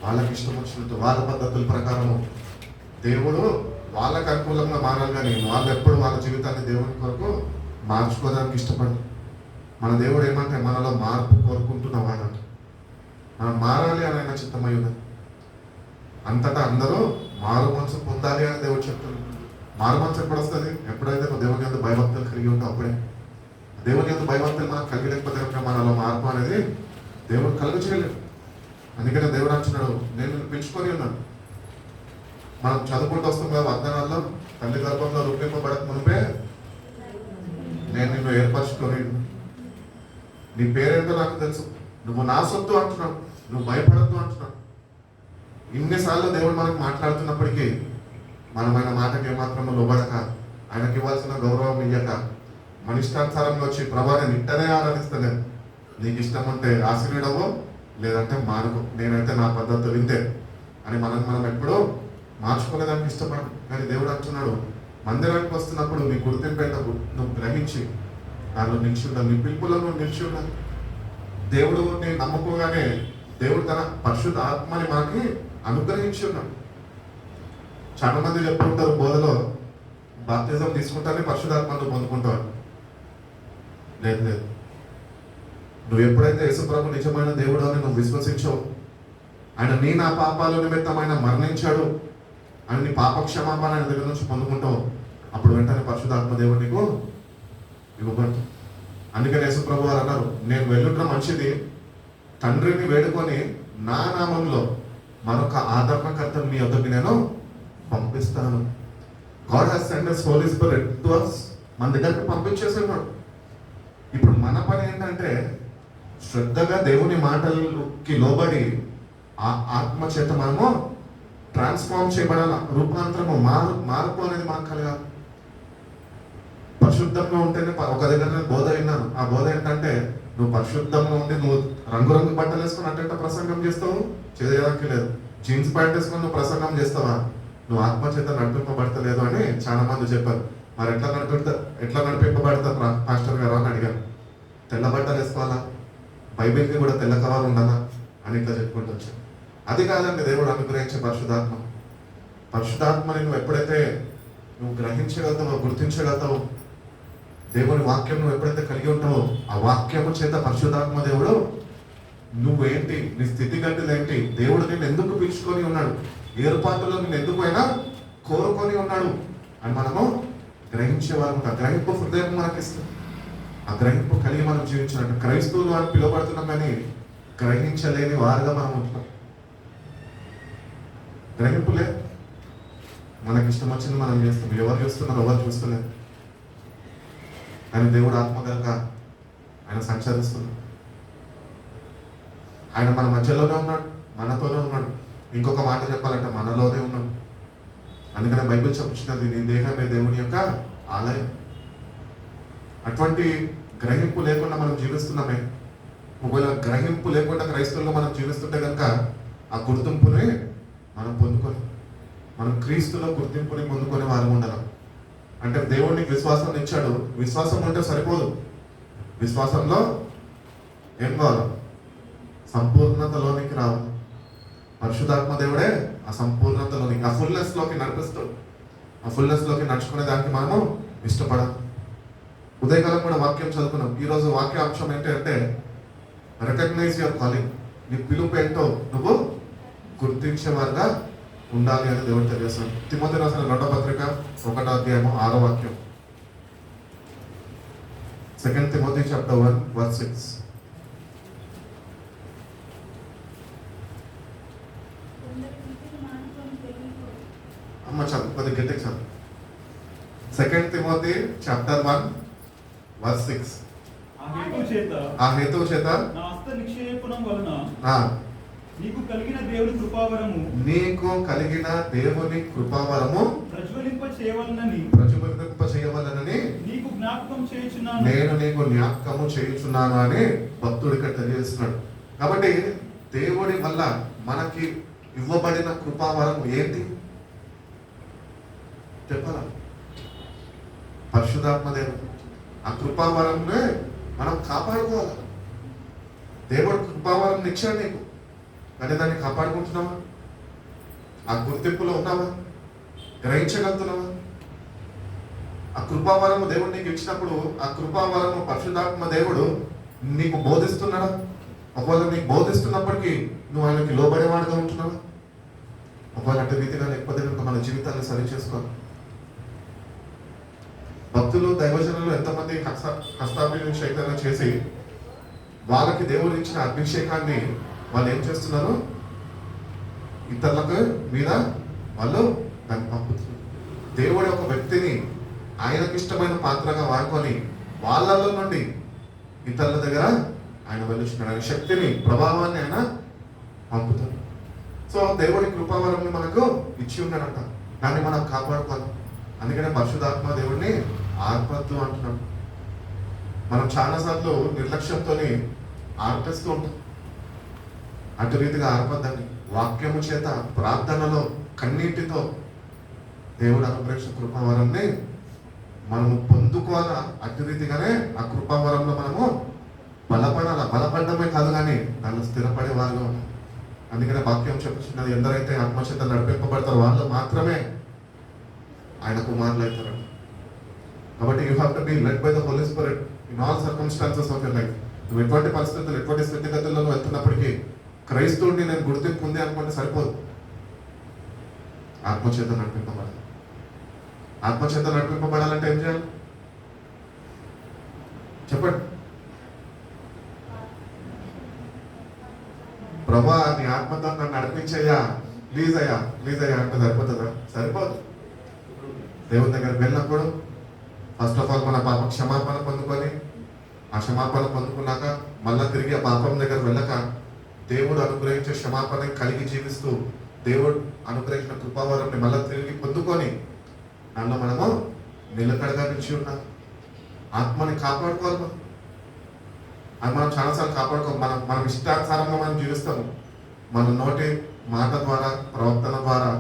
S2: వాళ్ళకి ఇష్టం వచ్చినట్టు, వాళ్ళ పద్ధతుల ప్రకారము దేవుడు వాళ్ళకి అనుకూలంగా మారాలి. కానీ వాళ్ళు ఎప్పుడు వాళ్ళ జీవితాన్ని దేవుని కొరకు మార్చుకోవడానికి ఇష్టపడరు. మన దేవుడు ఏమంటే మనలో మార్పు కోరుకుంటున్న వాడంట. మనం మారాలి అని ఆయన చిత్తమై ఉన్నది. అంతటా అందరూ మారు మనసు పొందాలి అని దేవుడు చెప్తున్నాడు. మారు మనసు ఎప్పుడు వస్తుంది? ఎప్పుడైతే నువ్వు దేవుని యొక్క భయభక్తులు కలిగి ఉంటావు అప్పుడే. దేవుని యొక్క భయభక్తులు మనకు కలిగలేకపోతే మనలో మార్పు అనేది దేవుడు కలుగు చేయలేదు. అందుకనే దేవుడు అంటున్నాడు, నేను పిలుచుకొని ఉన్నాను. మనం చదువుకుంటూ వస్తాం కదా వాగ్దానాల్లో, తల్లి గర్భంలో రూపింపబడక మునిపే నేను నిన్ను ఏర్పరచుకొని, నీ పేరేంటో నాకు తెలుసు, నువ్వు నా సొత్తు అంటున్నావు, నువ్వు భయపడద్దు అంటున్నావు. ఇన్నిసార్లు దేవుడు మనకు మాట్లాడుతున్నప్పటికీ మనం ఆయన మాటకి ఏమాత్రం లోబడక, ఆయనకి ఇవ్వాల్సిన గౌరవం ఇయ్యక, మన ఇష్టానుసారంగా వచ్చి ప్రభాని నిట్టనే ఆరాధిస్తలేదు. నీకు ఇష్టం ఉంటే ఆశీర్వడవు, లేదంటే మానుకో, నేనైతే నా పద్ధతులు వింటే అని మనం ఎప్పుడూ మార్చుకోలేదానికి ఇష్టపడను. కానీ దేవుడు అంటున్నాడు, మందిరానికి వస్తున్నప్పుడు నీ గుర్తింపేటప్పుడు నువ్వు గ్రహించి దానిలో నిలిచి ఉండాలి, నీ పిలుపులో నువ్వు నిలిచి ఉండాలి. దేవుడు నేను నమ్ముకోగానే దేవుడు తన పరిశుద్ధ ఆత్మని మనకి అనుగ్రహించి ఉన్నాడు. చాలా మంది చెప్పుకుంటారు బోధలో, బాప్తిజం తీసుకుంటానే పరిశుద్ధాత్మను పొందుకుంటావు. లేదు, నువ్వు ఎప్పుడైతే యేసుప్రభు నిజమైన దేవుడు అని నువ్వు విశ్వసించావు, ఆయన నా పాపాల నిమిత్తం ఆయన మరణించాడు అని నీ పాప క్షమాపణ ఆయన దగ్గర నుంచి పొందుకుంటావు, అప్పుడు వెంటనే పరిశుద్ధాత్మ దేవుడు నీకు ఇవ్వబడతావు. అందుకని యేసుప్రభు వారు అన్నారు, నేను వెళ్ళుండడం మంచిది, తండ్రిని వేడుకొని నా నామంలో మరొక ఆదరణకర్తను మీ వద్దకు నేను పంపిస్తాను. God has sent his Holy Spirit to us. మన దగ్గరికి పంపించేసేవాడు. ఇప్పుడు మన పని ఏంటంటే శ్రద్ధగా దేవుని మాటలకి లోబడి ఆ ఆత్మ చేత మనము ట్రాన్స్ఫార్మ్ చేయబడాల. రూపాంతరము మార్పు అనేది మనకు కలగాలి. పరిశుద్ధంగా ఉంటేనే ఒక దగ్గర నేను బోధ విన్నాను. ఆ బోధ ఏంటంటే, నువ్వు పరిశుద్ధంగా ఉండి నువ్వు రంగురంగు బట్టలు వేసుకుని అట్టంట ప్రసంగం చేస్తావు, చేయడానికి లేదు. జీన్స్ ప్యాంట్ వేసుకొని నువ్వు ప్రసంగం చేస్తావా, నువ్వు ఆత్మ చేత నడిపింపబడతలేదు అని చాలా మంది చెప్పారు. మరి ఎట్లా నడిపింపబడతారు పాస్టర్ గారు అని అడిగాను. తెల్ల బట్టలు వేసుకోవాలా, బైబిల్కి కూడా తెల్ల కవర్ ఉండాలా అని ఇట్లా చెప్పుకుంటూ వచ్చాను. అది కాదండి దేవుడు అనుగ్రహించే పరిశుద్ధాత్మ. పరిశుద్ధాత్మని నువ్వు ఎప్పుడైతే నువ్వు గ్రహించగలుగుతావో, గుర్తించగలుగుతావో, దేవుని వాక్యం నువ్వు ఎప్పుడైతే కలిగి ఉంటావో, ఆ వాక్యము చేత పరిశుద్ధాత్మ దేవుడు నువ్వేంటి, నీ స్థితిగతులు ఏంటి, దేవుడు నేను ఎందుకు పిలుచుకొని ఉన్నాడు, ఏర్పాటులో నేను ఎందుకు అయినా కోరుకొని ఉన్నాడు అని మనము గ్రహించేవారు ఉంటారు. గ్రహింపు హృదయం మనకి ఇస్తుంది. ఆ గ్రహింపు కలిగి మనం జీవించాలంటే క్రైస్తవులు అని పిలువబడుతున్నాం, కానీ గ్రహించలేని వారుగా మనం ఉంటున్నాం. గ్రహింపు లేదు, మనకి ఇష్టం వచ్చింది మనం చేస్తాం. ఎవరు చూస్తున్నారు, ఎవరు చూస్తలేదు. కానీ దేవుడు ఆత్మ కనుక ఆయన సంచరిస్తున్నాడు. ఆయన మన మధ్యలోనే ఉన్నాడు, మనతోనే ఉన్నాడు. ఇంకొక మాట చెప్పాలంటే మనలోనే ఉన్నాడు. అందుకనే బైబిల్ చెప్తున్నది, నీ దేహమే దేవుని యొక్క ఆలయం. అటువంటి గ్రహింపు లేకుండా మనం జీవిస్తున్నామే. ఒకవేళ గ్రహింపు లేకుండా క్రైస్తవుల్లో మనం జీవిస్తుంటే కనుక ఆ గుర్తింపుని మనం పొందుకొని, మనం క్రీస్తులో గుర్తింపుని పొందుకొని వారు ఉండాలి. అంటే దేవుడికి విశ్వాసం ఇచ్చాడు, విశ్వాసం ఉంటే సరిపోదు. విశ్వాసంలో ఏం కావాలి? సంపూర్ణతలోనికి రావాలి. పరిశుద్ధాత్మ దేవుడే ఆ సంపూర్ణతలోనికి, ఆ ఫుల్నెస్ లోకి నడిపిస్తాడు. ఆ ఫుల్నెస్ లోకి నడుచుకునే దానికి మనము ఇష్టపడాలి. ఉదయకాలం కూడా వాక్యం చదువుకున్నాం. ఈరోజు వాక్య అంశం ఏంటంటే రికగ్నైజ్ యువర్ కాలింగ్. నీ పిలుపు ఏంటో నువ్వు గుర్తించేవారుగా ఉండాలి అని దేవుడు తెలియజేస్తాడు. తిమోతి రాసిన 2వ పత్రిక 1వ అధ్యాయము 6వ వాక్యం. 2 Timothy chapter 1 verse 6. అమ్మ చదువు, కొద్ది గట్టిగా చదువు. 2 Timothy chapter 1 verse 6. ఆ హేతువు చేత
S3: నా హస్త నిక్షేపణం వలన
S2: ఆ
S3: నీకు కలిగిన దేవుని కృపావరము
S2: నీకు కలిగిన దేవుని కృపావరము
S3: ప్రజ్వలింప చేయవలనని
S2: ప్రచురింప చేయవలనని
S3: నీకు జ్ఞాపకం చేయుచున్నాను.
S2: నేను నీకు జ్ఞాపకము చేయుచున్నాను అని భక్తుడు ఇక్కడ తెలియజేస్తున్నాడు. కాబట్టి దేవుడి వల్ల మనకి ఇవ్వబడిన కృపావరం ఏంటి చెప్పాలా? పరిశుద్ధాత్మ దేవుడు. ఆ కృపావరంనే మనం కాపాడుకోవాలి. దేవుడు కృపావరం ఇచ్చాడు నీకు, కానీ దాన్ని కాపాడుకుంటున్నావా? ఆ గుర్తింపులో ఉన్నావా? గ్రహించగలుగుతున్నావా? ఆ కృపావరము దేవుడు నీకు ఇచ్చినప్పుడు ఆ కృపావరము పరిశుద్ధాత్మ దేవుడు నీకు బోధిస్తున్నాడా? ఒకవేళ నీకు బోధిస్తున్నప్పటికీ నువ్వు ఆయనకి లోబడేవాడుగా ఉంటున్నావా? ఒకవేళ అంటే రీతిగా లేకపోతే కనుక మన జీవితాన్ని సరి చేసుకోవాలి. భక్తులు దైవజనులు ఎంతమంది హస్తాభిషేకం చేసి వాళ్ళకి దేవుడు ఇచ్చిన అభిషేకాన్ని వాళ్ళు ఏం చేస్తున్నారు? ఇతరులకు మీద వాళ్ళు దాన్ని పంపుతున్నారు. దేవుడి ఒక వ్యక్తిని ఆయనకి ఇష్టమైన పాత్రగా వాడుకొని వాళ్ళలో నుండి ఇతరుల దగ్గర ఆయన వెళ్ళిస్తున్నాడు. ఆయన శక్తిని, ప్రభావాన్ని ఆయన పంపుతాడు. సో దేవుడి కృపావరంని మనకు ఇచ్చి ఉన్నాడంట, దాన్ని మనం కాపాడుకోవాలి. అందుకనే పరిశుద్ధాత్మ దేవుడిని ఆర్పద్దు అంటున్నాడు. మనం చాలాసార్లు నిర్లక్ష్యంతో ఆర్పిస్తూ ఉంటాం. అటు రీతిగా ఆర్పద్దని వాక్యము చేత, ప్రార్థనలో, కన్నీటితో దేవుడు అనుగ్రహించిన కృపావరంని మనము పొందుకోవాలా. అటు రీతిగానే ఆ కృపావరంలో మనము బలపడాల. బలపడమే కాదు, కానీ దాన్ని స్థిరపడే వాళ్ళు. అందుకనే వాక్యం చెప్పుచున్నది, ఎందరైతే ఆత్మచేత నడిపింపబడతారో వాళ్ళు మాత్రమే ఆయన కుమారులు అవుతారు. కాబట్టి you have to be led by the Holi Spirit in all circumstances of your life. నువ్వు ఎటువంటి పరిస్థితులు, ఎటువంటి స్థితిగతుల్లో నువ్వు వెళ్తున్నప్పటికీ క్రైస్తవుడిని నేను గుర్తింపు ఉంది అనుకుంటే సరిపోదు. ఆత్మచేత నడిపింపబడాలి. ఆత్మచేత నడిపింపబడాలంటే ఏం చేయాలి చెప్పండి? ప్రభా నీ ఆత్మతో నన్ను నడిపించయ్యా, ప్లీజ్ అయ్యా, ప్లీజ్ అయ్యా అంటే సరిపోతుందా? సరిపోదు. దేవుని దగ్గరికి వెళ్ళినప్పుడు ఫస్ట్ ఆఫ్ ఆల్ మన పాప క్షమాపణ పొందుకొని, ఆ క్షమాపణ పొందుకున్నాక మళ్ళా తిరిగి ఆ పాపం దగ్గర వెళ్ళక దేవుడు అనుగ్రహించే క్షమాపణ కలిగి జీవిస్తూ దేవుడు అనుగ్రహించిన కృపావరాన్ని మళ్ళా తిరిగి పొందుకొని దానిలో మనము నిలకడగా నిలిచి ఉన్నాం. ఆత్మని కాపాడుకోవాలి. అది మనం చాలాసార్లు కాపాడుకోవాలి. మనం ఇష్టానుసారంగా మనం జీవిస్తాము. మన నోటి మాట ద్వారా, ప్రవర్తన ద్వారా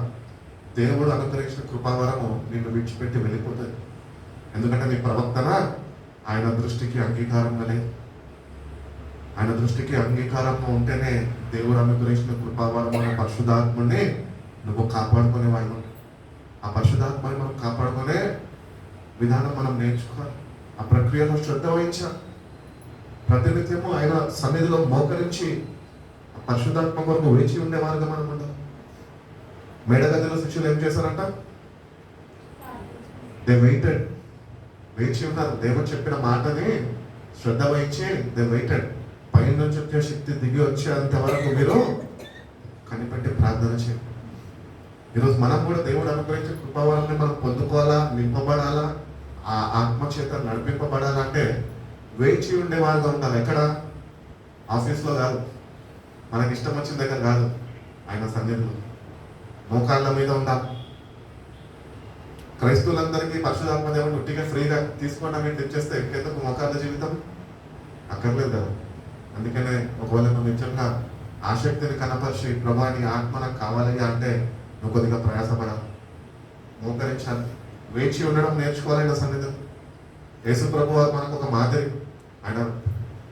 S2: దేవుడు అనుగ్రహించిన కృపావరము నిన్ను విడిచిపెట్టి వెళ్ళిపోతుంది. ఎందుకంటే నీ ప్రవర్తన ఆయన దృష్టికి అంగీకారంగా లేదు. ఆయన దృష్టికి అంగీకారంగా ఉంటేనే దేవుడు అనుగ్రహించిన కృపావరమైన పరిశుద్ధాత్మని నువ్వు కాపాడుకునేవాడు. ఆ పరిశుద్ధాత్మని మనం కాపాడుకునే విధానం మనం నేర్చుకోవాలి. ఆ ప్రక్రియలో శ్రద్ధ వహించాలి. ప్రతినిత్యము ఆయన సన్నిధిలో మోకరించి ఆ పరిశుద్ధాత్మ కొరకు వేచి ఉండేవారుగా మనం ఉండాలి. మేడగదిలో శిష్యులు ఏం చేశారంట? దే వెయిటెడ్ వేచి ఉన్నారు. దేవుడు చెప్పిన మాటని శ్రద్ధ వహించి దే వెయిటెడ్. పైన నుంచి వచ్చే శక్తి దిగి వచ్చేంత వరకు మీరు కనిపెట్టి ప్రార్థన చేయండి. ఈరోజు మనం కూడా దేవుడు అనుగ్రహించే కృపావరాన్ని మనం పొందుకోవాలా, నింపబడాలా, ఆ ఆత్మ చేత నడిపింపబడాలా అంటే వేచి ఉండే వాళ్ళగా ఉండాలి. ఎక్కడ? ఆఫీస్లో కాదు, మనకి ఇష్టం వచ్చిన దగ్గర కాదు, ఆయన సన్నిధిలో మోకాళ్ళ మీద ఉండాలి. క్రైస్తవులందరికీ పరిశుద్ధాత్మ దేవుని ఉట్టిగా ఫ్రీగా తీసుకోవడం ఏంటి తెచ్చేస్తే ఇంకెందుకు మోకాళ్ళ జీవితం? అక్కర్లేదు కదా. అందుకనే ఒకవేళ నువ్వు నిజంగా ఆసక్తిని కనపరిచి ప్రభా నీ ఆత్మ నాకు కావాలి అంటే నువ్వు కొద్దిగా ప్రయాసపడాలి, మోకరించాలి, వేచి ఉండడం నేర్చుకోవాలన్న సన్నిధి. యేసు ప్రభు వారు మనకు ఒక మాదిరి. ఆయన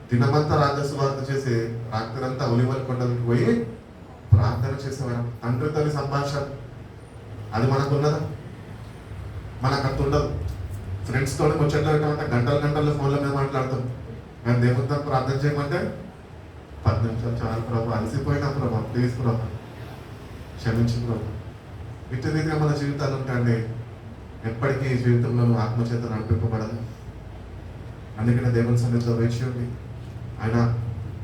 S2: దినమంతా రాజస్వార్థ చేసి రాత్రంతా ఒలివల కొండలకు పోయి ప్రార్థన చేసేవాడు. తండ్రి తల్లి సంభాషణ అది మనకు ఉన్నదా? మనకు అంత ఉండదు. ఫ్రెండ్స్తో ముచ్చట్లు పెట్టమంటే గంటల గంటల్లో ఫోన్ల మీద మాట్లాడతాం. కానీ దేవుడితో ప్రార్థన చేయమంటే 10 నిమిషాలు చాలు ప్రభు, అలసిపోయినా ప్రభు ప్లీజ్ ప్రభు క్షమించు ప్రభు. ఇటు రీతిగా మన జీవితాలు ఉంటాయండి. ఎప్పటికీ ఈ జీవితంలో ఆత్మచేత నడిపింపబడదు. అందుకనే దేవుని సన్నిధిలో వేచి ఉంది. ఆయన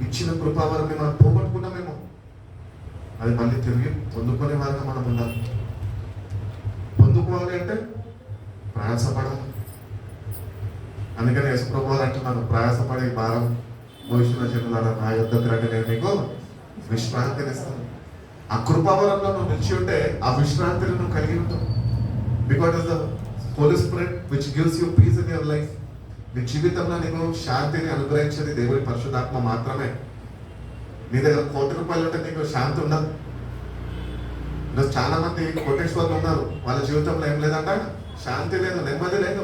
S2: ఇచ్చిన కృపావరాన్ని మనం పోగొట్టుకున్నామేమో, అది మళ్ళీ తిరిగి పొందుకునే వారిగా మనం ఉండాలి. పొందుకోవాలి అంటే ప్రయాసపడాలి. అందుకని యేసుప్రభు వారు అంటున్నాను, ప్రయాసపడి భారం మోసిన జనులారా నా యొద్దకు రండి, నేను మీకు విశ్రాంతిని ఇస్తాను. ఆ కృపావరంలో నువ్వు నిలిచి ఉంటే ఆ విశ్రాంతిని నువ్వు కలిగి ఉంటావు. Because is the Holi Spirit which gives you peace in your life. నీ జీవితంలో నీకు శాంతిని అనుగ్రహించేది దేవుడి పరిశుద్ధాత్మ మాత్రమే. నీ దగ్గర ₹1,00,00,000 ఉంటే నీకు శాంతి ఉండదు. ఈరోజు చాలా మంది కోటేశ్వర్లు ఉన్నారు, వాళ్ళ జీవితంలో ఏం లేదంట, శాంతి లేదు, నెమ్మది లేదు,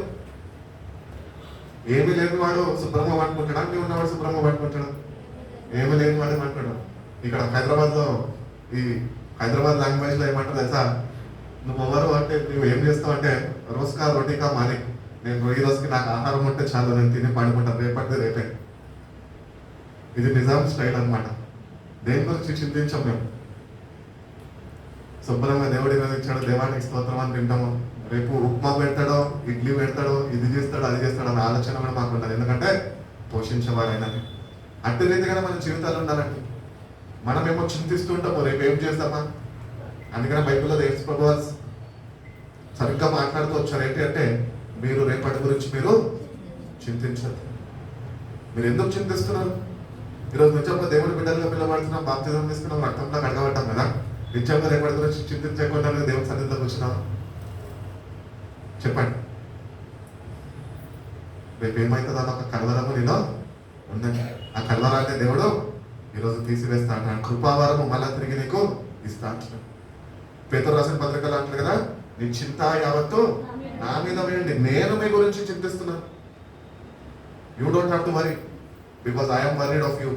S2: ఏమీ లేని వాడు శుభ్రంగా పట్టుకుంటాడా? అన్నీ ఉన్నవాడు శుభ్రంగా పట్టుకుంటాడు, ఏమీ లేని వాడు పట్టుకుంటాడు. ఇక్కడ హైదరాబాద్లో ఈ హైదరాబాద్ లాంగ్వేజ్లో ఏమంటారు తెలుసా? నువ్వు ఎవరు అంటే నువ్వు ఏం చేస్తావు అంటే రోజుకా రోటీకా మాలిక్, నేను ఈ రోజుకి నాకు ఆహారం ఉంటే చాలు, నేను తిని పడుకుంటాను, రేపటిది రేపే. ఇది నిజాం స్టైల్ అనమాట. దేని గురించి చింతించాం మేము. శుభ్రంగా దేవుడు ఈరోజు ఇచ్చాడు, దేవానికి స్తోత్రం అని తింటాము. రేపు ఉప్మా పెడతాడో, ఇడ్లీ పెడతాడో, ఇది చేస్తాడో, అది చేస్తాడో అనే ఆలోచన కూడా మాకు ఉండదు. ఎందుకంటే పోషించేవాడైనది. అట్టి రీతిగానే మన జీవితాలు ఉండాలండి. మనమేమో చింతిస్తూ ఉంటాము, రేపు ఏం చేస్తామా. అందుకనే బైబిల్లో యేసు ప్రభువు సరిగ్గా మాట్లాడుతూ వచ్చారు. ఏంటి అంటే మీరు రేపటి గురించి మీరు చింతించదు. మీరు ఎందుకు చింతిస్తున్నారు? ఈరోజు నిజంగా దేవుడి బిడ్డలుగా పిలవడుతున్నాం, బాప్తిజం తీసుకున్నాం, రక్తంలో కడగబడ్డాం కదా. నిజంగా రేపటి గురించి చింతించకుండా దేవుడి సన్నిధిలోకి వచ్చినాం. చెప్పండి, రేపు ఏమవుతుందో ఒక కలవరము నీలో ఉందండి. ఆ కలవరాన్ని దేవుడు ఈరోజు తీసివేస్తా అంటాడు. కృపావరము మళ్ళా తిరిగి నీకు ఇస్తా అంటున్నాడు. పేతురు రాసిన పత్రికలు అంటారు కదా, నీ చింత యావత్తు నా మీద వేయండి, నేను మీ గురించి చింతిస్తున్నాను. You don't have to worry because I'm worried of you.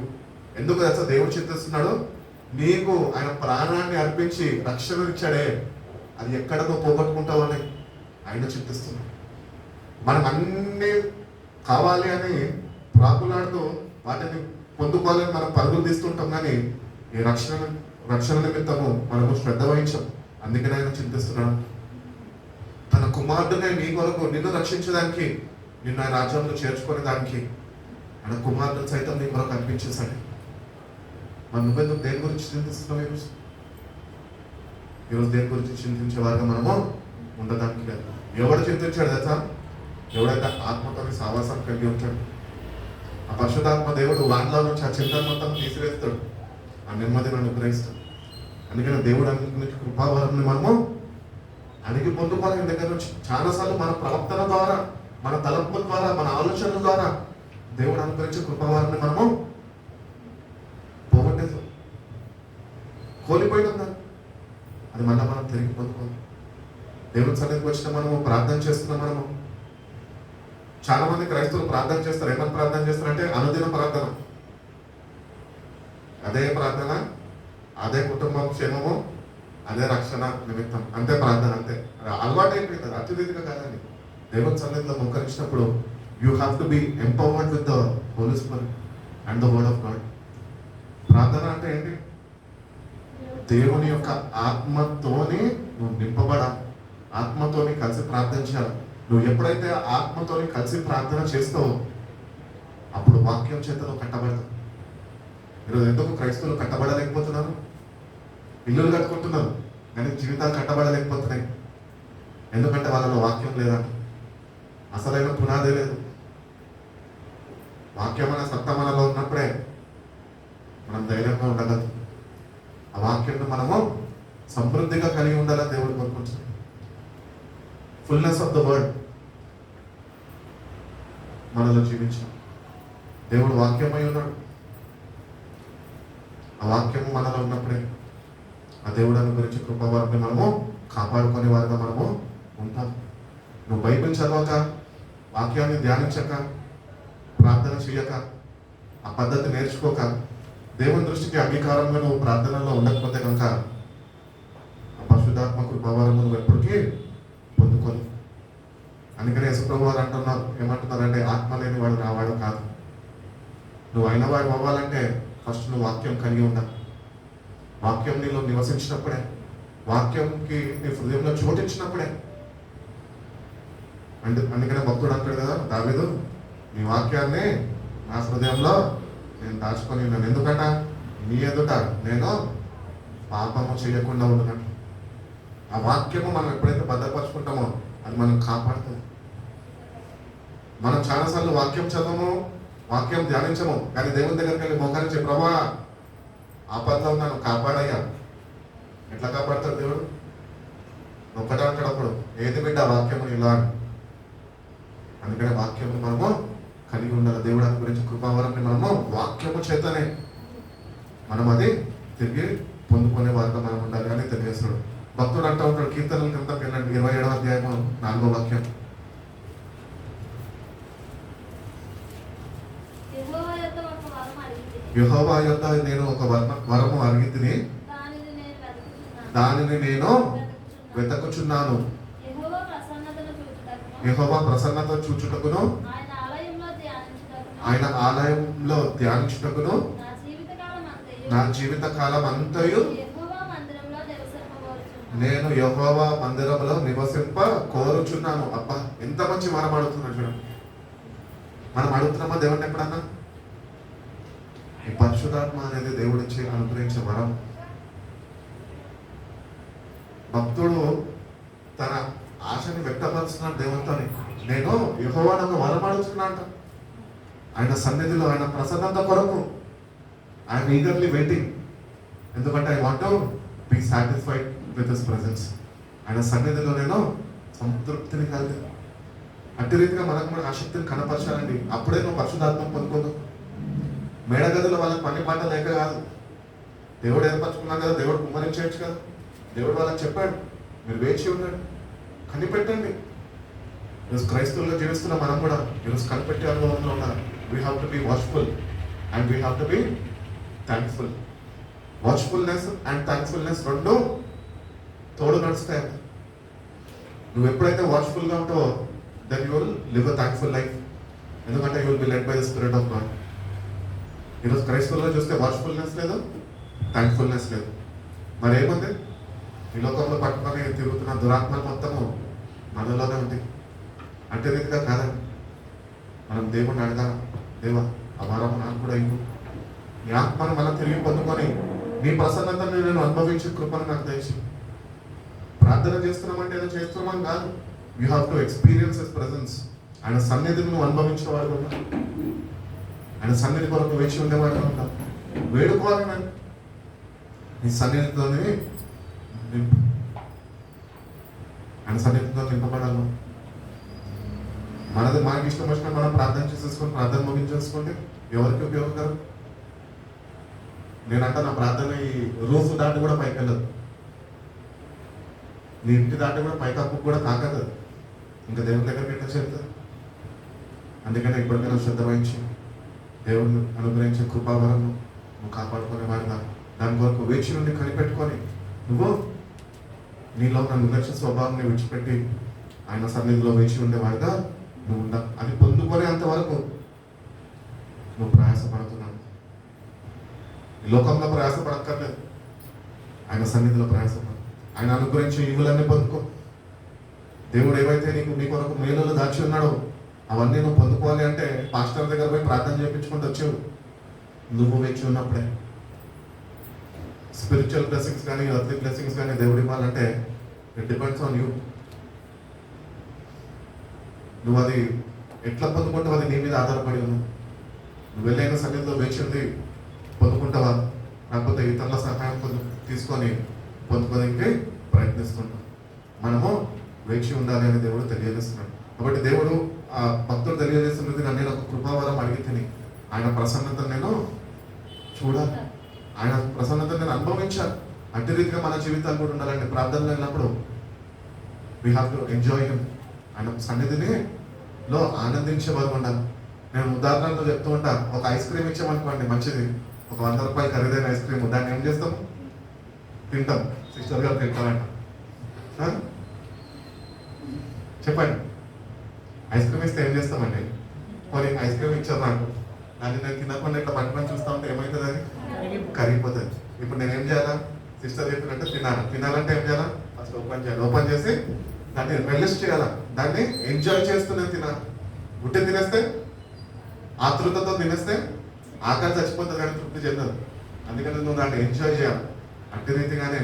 S2: ఎందుకు తెలుసా దేవుడు చింతిస్తున్నాడు? నీకు ఆయన ప్రాణాన్ని అర్పించి రక్షణ ఇచ్చాడే, అది ఎక్కడ నువ్వు పోగొట్టుకుంటావు అని ఆయన చింతిస్తున్నాడు. మనం అన్ని కావాలి అని ప్రాకులాడుతూ వాటిని పొందుకోవాలని మనం పరుగులు తీస్తుంటాం, కానీ ఈ రక్షణ నిమిత్తము మనము శ్రద్ధ వహించాం. అందుకని ఆయన చింతిస్తున్నాడు. తన కుమారుడునే నీ కొరకు నిన్ను రక్షించడానికి, నిన్ను ఆయన రాజ్యంలో చేర్చుకునే దానికి ఆయన కుమారుడు సైతం నీ కొరకు అనిపించేశాడు. మన నువ్వెందుకు దేని గురించి చింతిస్తున్నాం? ఈరోజు దేని గురించి చింతించే వారిగా మనము ఉండడానికి లేదు. ఎవడు చింతించాడు తెలుసా? ఎవడైతే ఆత్మతోని సావాసం కలిగి ఉంటాడు. ఆ పరిశుద్ధాత్మ దేవుడు వాటిలో నుంచి ఆ చింతన మొత్తం తీసివేస్తాడు, ఆ నెమ్మదిని అనుగ్రహిస్తాడు. అందుకని దేవుడు అనుగ్రహించిన కృపావరాన్ని మనము అడిగి పొందుకోవాలి. ఆయన దగ్గర నుంచి చాలాసార్లు మన ప్రవర్తన ద్వారా, మన తలంపుల ద్వారా, మన ఆలోచనల ద్వారా దేవుడు అనుగ్రహించే కృపావరాన్ని మనము పోగొట్టేసాం, కోల్పోయినాం. అది మళ్ళీ మనం తిరిగి పొందుకోవాలి. దేవుడి సన్నిధికి వచ్చిన మనము ప్రార్థన చేస్తున్నాం. మనము చాలా మంది క్రైస్తవులు ప్రార్థన చేస్తారు. ఏమని ప్రార్థన చేస్తారంటే అనుదిన ప్రార్థన, అదే ప్రార్థన, అదే కుటుంబం క్షేమము, అదే రక్షణ నిమిత్తం, అంతే ప్రార్థన, అంతే అలవాటు అయిపోయింది. అతిథిగా కాదండి. దేవుని సన్నిధిలో మోకరించినప్పుడు you have to be empowered with the Holi spirit and the word of God. ప్రార్థన అంటే ఏంటి? దేవుని యొక్క ఆత్మతోని నువ్వు నింపబడాలి, ఆత్మతోని కలిసి ప్రార్థించాలి. నువ్వు ఎప్పుడైతే ఆత్మతో కలిసి ప్రార్థన చేస్తావో అప్పుడు వాక్యం చేత నువ్వు కట్టబడతావు. ఈరోజు ఎందుకు క్రైస్తవులు కట్టబడలేకపోతున్నారు? ఇల్లులు కట్టుకుంటున్నారు కానీ జీవితాలు కట్టబడలేకపోతున్నాయి. ఎందుకంటే వాళ్ళలో వాక్యం లేదంట. అసలైన పునాదే లేదు. వాక్యం అనే సత్తా మనలో ఉన్నప్పుడే మనం ధైర్యంగా ఉండగలం. ఆ వాక్యం మనము సమృద్ధిగా కలిగి ఉండాలని దేవుడు కోరుకుంటున్నాడు. ఫుల్నెస్ ఆఫ్ ద వర్డ్ మనలో జీవించాం. దేవుడు వాక్యమై ఉన్నాడు. ఆ వాక్యము మనలో ఉన్నప్పుడే ఆ దేవుడు గురించి కృపవారిని మనము కాపాడుకునే వారిగా మనము ఉంటాం. నువ్వు బైబిల్ చదవక, వాక్యాన్ని ధ్యానించక, ప్రార్థన చేయక, ఆ పద్ధతి నేర్చుకోక, దేవుని దృష్టికి అంగీకారంగా నువ్వు ప్రార్థనలో ఉండకపోతే కనుక ఆ పరిశుద్ధాత్మ కృపవారం నువ్వు ఎప్పటికీ పొందుకోను. అందుకనే యేసుప్రభు వారు అంటున్నారు, ఏమంటున్నారంటే ఆత్మ లేని వాడు రావాడు కాదు. నువ్వు అయిన వాడు అవ్వాలంటే ఫస్ట్ నువ్వు వాక్యం కలిగి ఉండాలి. వాక్యం నీలో నివసించినప్పుడే, వాక్యంకి నీ హృదయంలో చోటించినప్పుడే. అందుకనే భక్తుడు అంటాడు కదా దావీదు, నీ వాక్యాన్ని నా హృదయంలో నేను దాచుకొని ఉన్నాను. ఎందుకంట నీ ఎదుట నేను పాపము చేయకుండా ఉండను. ఆ వాక్యము మనం ఎప్పుడైతే భద్రపరుచుకుంటామో అది మనం కాపాడుతుంది. మనం చాలాసార్లు వాక్యం చదవము, వాక్యం ధ్యానించము, కానీ దేవుని దగ్గరికి వెళ్ళి మోకారించి ప్రభువా ఆపదలో ఉన్నాను కాపాడయ్యా. ఎట్లా కాపాడతాడు దేవుడు? ఒక్కటే అంటాడు అప్పుడు, ఏది బిడ్డ వాక్యము ఇలా అని. అందుకనే వాక్యము మనము కలిగి ఉండాలి. దేవుడు దాని గురించి కృపావరాన్ని మనము వాక్యము చేతనే మనం అది తిరిగి పొందుకునే వారిగా మనం ఉండాలి అని తెలియజేస్తాడు. భక్తుడు అంటూ ఉంటాడు, కీర్తనల క్రితం వెళ్ళండి 27వ అధ్యాయము 4వ వాక్యం. యెహోవా యొద్ద నేను ఒక వరము అడిగితిని, దానిని నేను వెతకుచున్నాను. యెహోవా ప్రసన్నత చూచుటకును, ఆయన ఆలయంలో ధ్యానించుటకును నా జీవిత కాలం అంతయు నేను యెహోవా మందిరంలో నివసింప కోరుచున్నాను. అబ్బా, ఎంత మంచి వరం అడుగుతున్నాడు చూడండి. మనం అడుగుతున్నామా దేవుడిని ఎప్పుడన్నా? ఈ పరిశుద్ధాత్మ అనేది దేవుడు ఇచ్చి అనుగ్రహించే వరం. భక్తుడు తన ఆశని వ్యక్తపరుస్తున్నాడు దేవునితో. నేను యెహోవాను ఒక వరం అడుగుతున్నా అంట. ఆయన సన్నిధిలో, ఆయన ప్రసన్నత కొరకు ఐఎమ్ ఈగర్లీ వెయిటింగ్. ఎందుకంటే I want to be satisfied with his presence. ఆయన సన్నిధిలో నేను సంతృప్తిని కలిగి, అట్టి రీతిగా మనకు మన ఆసక్తిని కనపరచాలండి. అప్పుడే నువ్వు పరిశుద్ధాత్మ పొందుకోదు. మేడగదిలో వాళ్ళకి పని పాట లేక కాదు, దేవుడు ఏర్పరచుకున్నాడు కదా, దేవుడు కుమ్మరించవచ్చు కదా. దేవుడు వాళ్ళకి చెప్పాడు, మీరు వేచి ఉన్నాడు, కనిపెట్టండి. ఈరోజు క్రైస్తవుల్లో జీవిస్తున్న మనం కూడా ఈరోజు కనిపెట్టే అనుభవంలో ఉండాలి. We have to be watchful and we have to be thankful. Watchfulness and thankfulness రెండు తోడు నడుస్తాయి. నువ్వు ఎప్పుడైతే వాచ్ఫుల్గా ఉంటావో then you will live a thankful life. ఎందుకంటే you will be led by the spirit of God. ఈరోజు క్రైస్తవుల్లో చూస్తే వాచ్ఫుల్నెస్ లేదు, థ్యాంక్ఫుల్నెస్ లేదు. మరి ఏముంది? ఈ లోకంలో పట్టుకొని తిరుగుతున్న దురాత్మలు మొత్తము మనలోనే ఉంది. అంటే రీతిగా కాదండి. మనం దేవుడిని అడగాలి, దేవా ఆ వరం నాకు కూడా ఇవ్వు, నీ ఆత్మను మనం తిరిగి పొందుకొని నీ ప్రసన్నతను నేను అనుభవించే కృపను నాకు దయచేయి. ప్రార్థన చేస్తున్నామంటే ఏదో చేస్తున్నామని కాదు. You have to experience his presence. ఆయన సన్నిధిని నువ్వు అనుభవించేవాడు ఉన్నా, ఆయన సన్నిధి కొరకు వేచి ఉండేవాడు ఉంటాం. వేడుకోవాలి నేను నీ సన్నిధితోనే నింపు, ఆయన సన్నిధితో నింపబడాలి. మనది మనకి ఇష్టం వచ్చిన మనం ప్రార్థన చేసేసుకొని ప్రార్థన ముగించేసుకుంటే ఎవరికి ఉపయోగకరం? నేనంట నా ప్రార్థన ఈ రూఫ్ దాటి కూడా పైకి వెళ్ళదు, నీ ఇంటి దాటి కూడా పైకప్పు కూడా తాకదు. ఇంకా దేవుని దగ్గరికి ఎట్లా చేరుతుంది? అందుకనే ఇప్పటికైనా శ్రద్ధ వహించి దేవుడిని అనుగ్రహించే కృపావరం నువ్వు కాపాడుకునే వారిగా దాని కొరకు వేచి నుండి కనిపెట్టుకొని నువ్వు నీలో ఉన్న నిర్లక్ష్య స్వభావాన్ని విడిచిపెట్టి ఆయన సన్నిధిలో వేచి ఉండేవాడిగా నువ్వు ఉండ. అది పొందుకునేంత వరకు నువ్వు ప్రయాసపడుతున్నావు. ఈ లోకంలో ప్రయాసపడక్కర్లేదు, ఆయన సన్నిధిలో ప్రయాసపడు. ఆయన అనుగ్రహించే ఈవులన్నీ పొందుకో. దేవుడు ఏవైతే నీ కొరకు మేలులు దాచి ఉన్నాడో అవన్నీ నువ్వు పొందుకోవాలి అంటే పాస్టర్ దగ్గర పోయి ప్రార్థన చేయించుకుంటూ వచ్చావు. నువ్వు వేచి ఉన్నప్పుడే స్పిరిచువల్ బ్లెస్సింగ్స్ కానీ ఎర్త్లీ బ్లెస్సింగ్స్ కానీ దేవుడు ఇవ్వాలంటే ఇట్ డిపెండ్స్ ఆన్ యూ. నువ్వు అది ఎట్లా పొందుకుంటావు అది నీ మీద ఆధారపడి ఉన్నావు. నువ్వు వెళ్ళైన సమయంలో వేచి ఉంది పొందుకుంటావా, లేకపోతే ఇతరుల సహాయం తీసుకొని పొందుకోవడానికి ప్రయత్నిస్తుంటాం. మనము వేచి ఉండాలి అని దేవుడు తెలియజేస్తున్నాడు. కాబట్టి దేవుడు ఆ భక్తులు తెలియజేస్తున్నది, నేను ఒక కృపావరం అడిగి తిని ఆయన ప్రసన్నతను నేను చూడాలి, ఆయన ప్రసన్నతను నేను అనుభవించాలి. అట్టి రీతిగా మన జీవితాలు కూడా ఉండాలండి. ప్రార్థనలో వెళ్ళినప్పుడు we have to enjoy him. ఆయన సన్నిధిని లో ఆనందించే వారు ఉండాలి. నేను ఉదాహరణలో చెప్తూ ఉంటా, ఒక ఐస్ క్రీమ్ ఇచ్చామనుకోండి మంచిది, ఒక 100 రూపాయలు ఖరీదైన ఐస్ క్రీమ్, దాన్ని ఏం చేస్తాము? తింటాం. సిస్టర్ గారు తింటామంట. చెప్పండి, ఐస్ క్రీమ్ ఇస్తే ఏం చేస్తామండి? కొన్ని ఐస్ క్రీమ్ ఇచ్చారు నాకు, దాన్ని నేను తినకుండా ఇట్లా పట్టుకొని చూస్తూ ఉంటే ఏమవుతుంది? అది కరిగిపోతుంది. ఇప్పుడు నేను ఏం చేయాలా? సిస్టర్ చెప్పినట్టు తినాలంటే ఏం చేయాలా? ఫస్ట్ ఓపెన్ చేయాలి. ఓపెన్ చేసి దాన్ని రిలీజ్ చేయాలా, దాన్ని ఎంజాయ్ చేస్తూనే తినాలి. గుడ్డి తినేస్తే, ఆతృతతో తినేస్తే ఆకలి చచ్చిపోతుంది కానీ తృప్తి చెందదు. అందుకని నువ్వు దాన్ని ఎంజాయ్ చేయాలి. అట్టి రీతిగానే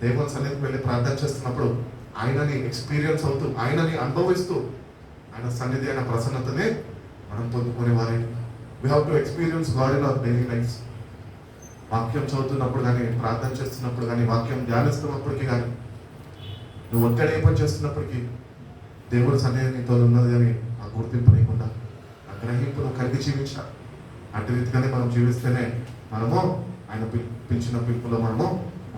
S2: దేవుని సన్నిధికి వెళ్ళి ప్రార్థన చేస్తున్నప్పుడు ఆయనని ఎక్స్పీరియన్స్ అవుతూ, ఆయనని అనుభవిస్తూ, ఆయన సన్నిధి అయిన ప్రసన్నతని మనం పొందుకునే వారి we have to experience God in our daily life. వాక్యం చదువుతున్నప్పుడు కానీ, ప్రార్థన చేస్తున్నప్పుడు కానీ, వాక్యం ధ్యానిస్తున్నప్పటికీ కానీ, నువ్వు ఒక్కడే పని చేస్తున్నప్పటికీ దేవుడి సన్నిధి నీతో ఉన్నది అని ఆ గుర్తింపు లేకుండా ఆ గ్రహింపును కలిగి జీవించాలి. అటు రీతిగానే మనం జీవిస్తేనే మనము ఆయన పిలిచిన పిలుపులో మనము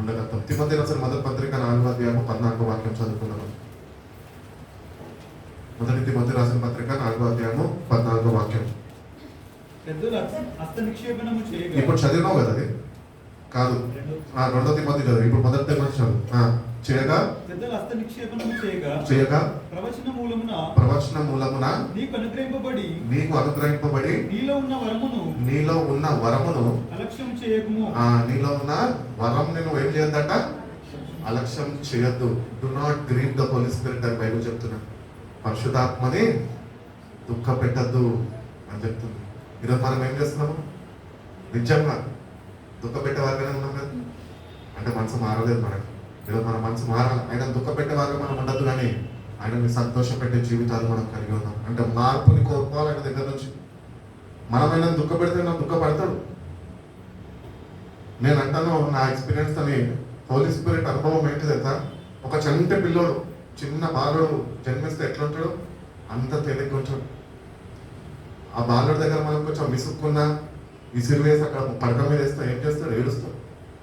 S2: ఉండగలుగుతాం. తిమోతి రాసిన మొదటి పత్రిక 4వ అధ్యాయము 14వ వాక్యం చదువుకున్నాము. మొదటి తిమోతి రాసిన పత్రిక 4వ అధ్యాయము 14వ వాక్యం.
S3: పెద్దలు హస్త నిక్షేపణము చేయగా.
S2: ఇప్పుడు చదివినావు కదా అది? కాదు, 2వ తిమోతి చదువు. ఇప్పుడు మొదటి తిమోతి చదువు. చేయగా
S3: పెద్దలు హస్త నిక్షేపణము
S2: చేయగా
S3: ప్రవచన మూలమున నీకు అనుగ్రహింపబడి నీలో ఉన్న వరమును అలక్ష్యం చేయకుము.
S2: నీలో ఉన్న వరం నువ్వు ఏం చేయొద్దట? అలక్ష్యం చేయొద్దు. Do not grieve the Holi Spirit అని బైబిల్ చెప్తున్నాను. పరిశుద్ధాత్మని దుఃఖ పెట్టద్దు అని చెప్తుంది. ఈరోజు మనం ఏం చేస్తున్నాము? నిజంగా దుఃఖ పెట్టే వారిగానే ఉన్నాం కదా. అంటే మనసు మారలేదు మనకి. ఈరోజు మన మనసు మారాలి. ఆయన దుఃఖ పెట్టే వారిగా మనం ఉండద్దు, కానీ ఆయనని సంతోషం పెట్టే జీవితాలు మనం కలిగి ఉన్నాం. అంటే మార్పుని కోరుకోవాలి ఆయన దగ్గర నుంచి. మనమైనా దుఃఖ పెడితే నాకు దుఃఖపడతాడు. నేను అంటాను, నా ఎక్స్పీరియన్స్ అని హోలీ స్పిరిట్ అనుభవం ఏంటి తెలుసా? ఒక చంటి పిల్లోడు, చిన్న బాలుడు జన్మిస్తే ఎట్లుంటాడు? అంత తేలిగ్గా ఉంటాడు. ఆ బాలుడి దగ్గర మనం కొంచెం విసుక్కున్నా, విసిరి వేసి అక్కడ పడక మీద వేస్తే ఏం చేస్తాడు? ఏడుస్తాడు.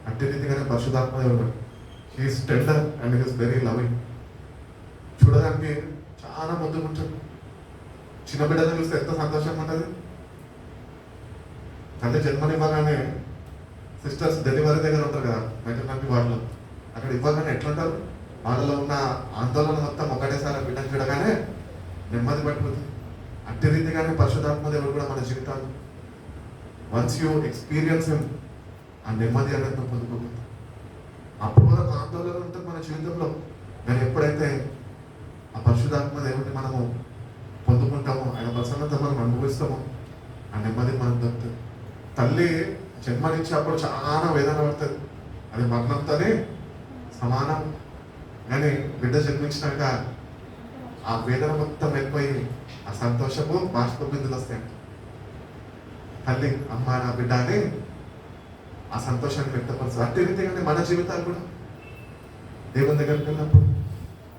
S2: అట్టి రీతిగానే పరిశుద్ధాత్మ దేవుడు, he is tender and he is very loving. చూడడానికి చాలా ముద్దుగా ఉంటాడు. చిన్న బిడ్డను చూస్తే ఎంత సంతోషంగా ఉంటుంది. తల్లి జన్మనివ్వగానే సిస్టర్స్ డెలివరీ దగ్గర ఉంటారు కదా, మెటర్నిటీ వార్డులో, అక్కడ ఇవ్వగానే ఎట్లుంటారు? వాళ్ళలో ఉన్న ఆందోళన మొత్తం ఒకటేసారి బిడ్డను చూడగానే నెమ్మది పడిపోతుంది. అట్టి రీతిగానే పరిశుద్ధాత్మ దేవుడు కూడా మన జీవితాలు వన్స్ యూ ఎక్స్పీరియన్స్ ఆ నెమ్మది అనేది పొందుకోగలుగుతాం. అప్పుడు వరకు ఆందోళన ఉంటుంది మన జీవితంలో, కానీ ఎప్పుడైతే ఆ పరిశుద్ధాత్మ దేవుడిని మనము పొందుకుంటామో, ఆయన ప్రసన్నత మనం అనుభవిస్తామో, ఆ నెమ్మది మనకు దొరుకుతుంది. తల్లి జన్మనిచ్చి అప్పుడు చాలా వేదన పడుతుంది, అది మరణంతోనే సమానం. కానీ బిడ్డ జన్మించినాక ఆ వేదన మొత్తం వెళ్ళిపోయి ఆ సంతోషము బాష్ప బిందులు వస్తాయి. తల్లి అమ్మ నా బిడ్డ అని ఆ సంతోషాన్ని వ్యక్తపరుస్తారు. అట్టి రీతిగానే మన జీవితాలు కూడా దేవుని దగ్గరికి వెళ్ళినప్పుడు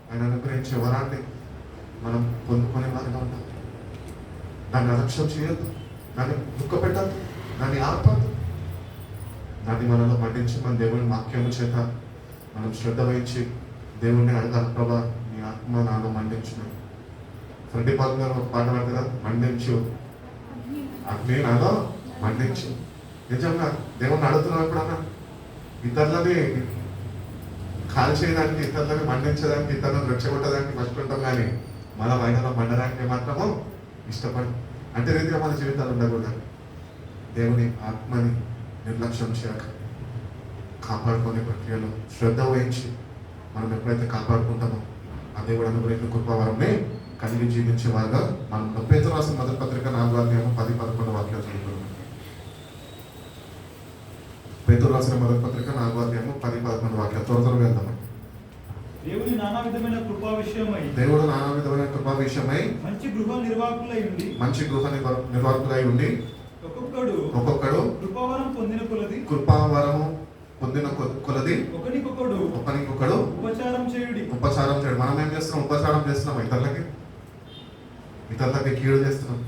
S2: ఆయన అనుగ్రహించే వరాన్ని మనం పొందుకునే వారిగా ఉండాలి. దాన్ని అలక్ష్యం చేయొద్దు, దాన్ని దుఃఖ పెట్టద్దు, దాన్ని ఆపద్దు. దాన్ని మనలో మండించి మన దేవుని వాక్యము చేత మనం శ్రద్ధ వహించి దేవుణ్ణి అడగాలి, ప్రభా నీ ఆత్మ నాలో మండించు. ఫ్రెండి పాల్ గారు ఒక పాట పాడతారా? మండించు అగ్ని నాలో మండించు. నిజంగా దేవుణ్ణి అడుగుతున్నాం ఎప్పుడన్నా? ఇతరులని కాల్ చేయడానికి, ఇతరులని మండించడానికి, ఇతరులను రెచ్చగొట్టడానికి ఫస్ట్ ఉంటాం, కానీ మన వైద్యంలో మండడానికి మాత్రము ఇష్టపడి. అంటే రీతిగా మన జీవితాలు ఉండకూడదు. దేవుని ఆత్మని నిర్లక్ష్యం చేయక కాపాడుకునే ప్రక్రియలో శ్రద్ధ వహించి మనం ఎప్పుడైతే కాపాడుకుంటామో ఆ దేవుడు అనుగ్రహించిన కృపావరంని కలిగి జీవించేవారుగా మనం పేతురు రాసిన మొదటి పత్రిక 4:10-11 వాక్యాలు చదువుతున్నాం. పేతురు రాసిన మొదటి పత్రిక 4:10-11 వాక్యాలు త్వరగా వెళ్దాం.
S3: దేవుడు నానా విధమైన కృపా విషయమై మంచి గృహ నిర్వాహకులై ఉండి ఒక్కొక్కడు కృపావరం పొందిన కొలది ఒకనికొకడు ఉపచారం చేయుడి. మనం ఏం చేస్తున్నాం? ఉపచారం చేస్తున్నాం. ఇతరులకి కీడు చేస్తున్నాం.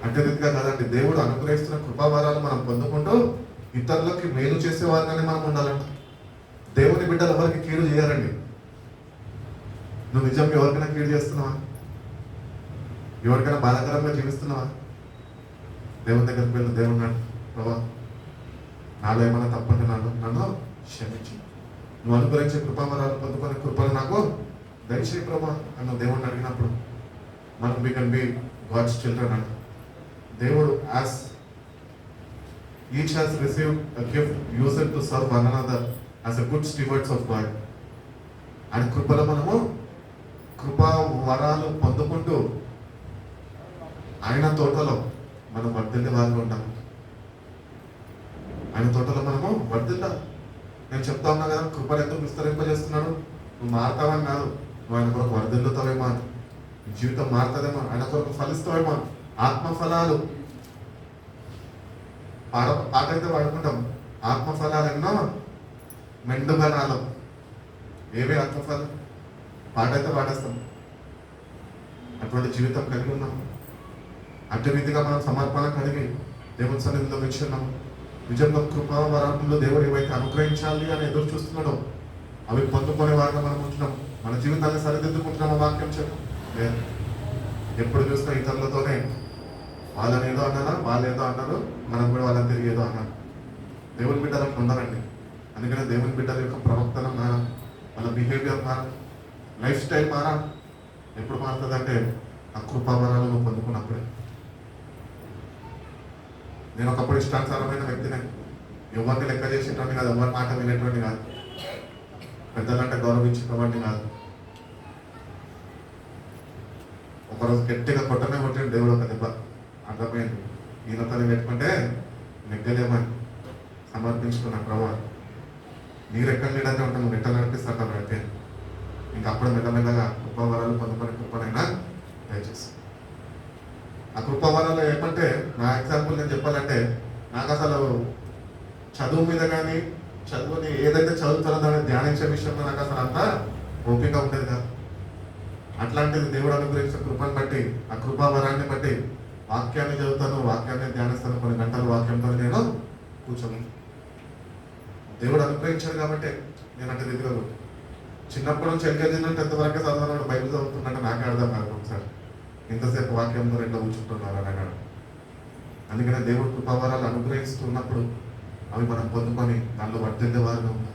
S3: అంటే రీతిగా కాదండి. దేవుడు అనుగ్రహిస్తున్న కృపావరాలు మనం పొందుకుంటూ ఇతరులకి మేలు చేసేవారిగానే మనం ఉండాలంట. దేవుని బిడ్డలు ఎవరికి కీడు చేయాలండి. నువ్వు నిజంగా ఎవరికైనా కీడు చేస్తున్నావా? ఎవరికైనా బాధాకరంగా జీవిస్తున్నావా? దేవుని దగ్గరికి వెళ్ళి దేవుడు ప్రభా నాలో ఏమైనా తప్పంటే నన్ను క్షమించు, నువ్వు అనుగ్రహించే కృపావరాలు పొందుకునే కృపను నాకు దయచేయి ప్రభా అని దేవుడిని అడిగినప్పుడు మనం we can be God's children అంట. దేవుడు as each has received a gift use it to serve one another as a good stewards of God. ఆయన కృపలో మనము కృపా వరాలు పొందుకుంటూ ఆయన తోటలో మనం వర్ధిల్లే వారిగా ఉంటాము. ఆయన తోటలో మనము వర్ధిల్లాలి. నేను చెప్తా ఉన్నా కదా, కృపను ఎందుకు విస్తరింపజేస్తున్నాడు? నువ్వు మారుతావని కాదు, నువ్వు ఆయన కొరకు వర్ధిల్లుతావేమో, నీ జీవితం మారుతుందేమో, ఆయన కొరకు ఫలిస్తావేమో. ఆత్మఫలాలు పాట అయితే వాడుకుంటాం. ఆత్మఫలాలు ఎన్నో మెండుగా నాలో. ఏవే ఆత్మఫలం? పాట అయితే పాడేస్తాం. అటువంటి జీవితం కలిగి ఉన్నాం. అటు రీతిగా మనం సమర్పణ కలిగి దేవుని సన్నిధిలో వచ్చున్నాం. నిజంగా కృపా వరాలు దేవుడు ఏవైతే అనుగ్రహించాలి అని ఎదురు చూస్తున్నాడో అవి పొందుకునే వారిగా మనం ఉంటున్నాం. మన జీవితాన్ని సరిదిద్దుకుంటున్నాం. వాక్యం చెప్పు లేదు. ఎప్పుడు చూసినా ఇతరులతోనే వాళ్ళని ఏదో అన్నారా, వాళ్ళు ఏదో అన్నారు, మనం కూడా వాళ్ళని తిరిగి ఏదో అన్నాను. దేవుని బిడ్డలకు ఉండాలండి. అందుకనే దేవుని బిడ్డల యొక్క ప్రవర్తన మారా, వాళ్ళ బిహేవియర్ మారా, లైఫ్ స్టైల్ మారా. ఎప్పుడు మారుతుంది అంటే ఆ కృపావరాలను పొందుకున్నప్పుడే. నేను ఒకప్పుడు ఇష్టానుసారమైన వ్యక్తిని, ఎవరిని లెక్క చేసేటోని కాదు, ఎవరి మాట వినేటువంటి కాదు, పెద్దలంటే గౌరవించేటవాడిని కాదు. ఒకరోజు గట్టిగా కొట్టిన దేవుడు ఒక దెబ్బ. అర్థమైంది, ఈయనతోని పెట్టుకుంటే నెగ్గలేమని సమర్పించుకున్న ప్రభావం. నీరు ఎక్కడ నీడనే ఉంటాను, నువ్వు ఎట్లా నడిపిస్తాను అంటే ఇంకా అప్పుడు మెల్లమెల్లగా కృపావరాలు పొందుకునే కృపనైనా దయచేసి. ఆ కృపావరాలు ఏమంటే, నా ఎగ్జాంపుల్ నేను చెప్పాలంటే, నాకు అసలు చదువు మీద కానీ చదువుని ఏదైతే చదువుతారో దాన్ని ధ్యానించే విషయంలో నాకు అసలు అంతా ఓపిక ఉండేది కాదు. అట్లాంటిది దేవుడు అనుగ్రహించిన కృపను బట్టి, ఆ కృపావరాన్ని బట్టి వాక్యాన్ని చదువుతాను, వాక్యాన్ని ధ్యానిస్తాను. కొన్ని గంటల వాక్యంతో నేను కూర్చొని దేవుడు అనుగ్రహించాడు కాబట్టి నేను అంటే రీతిగా చిన్నప్పటి నుంచి ఎల్కేజీ నుండి 10th వరకే చదవడం, బైబిల్ చదువుతున్నట్టు నాకే అర్థం కాదు ఒకసారి. ఇంతసేపు వాక్యంతో రెండో కూర్చుంటున్నారు అన్నాడు. అందుకనే దేవుడు కృపావరాలు అనుగ్రహిస్తున్నప్పుడు అవి మనం పొందుకొని దానిలో వర్ధిల్లే వారిగా ఉన్నాం.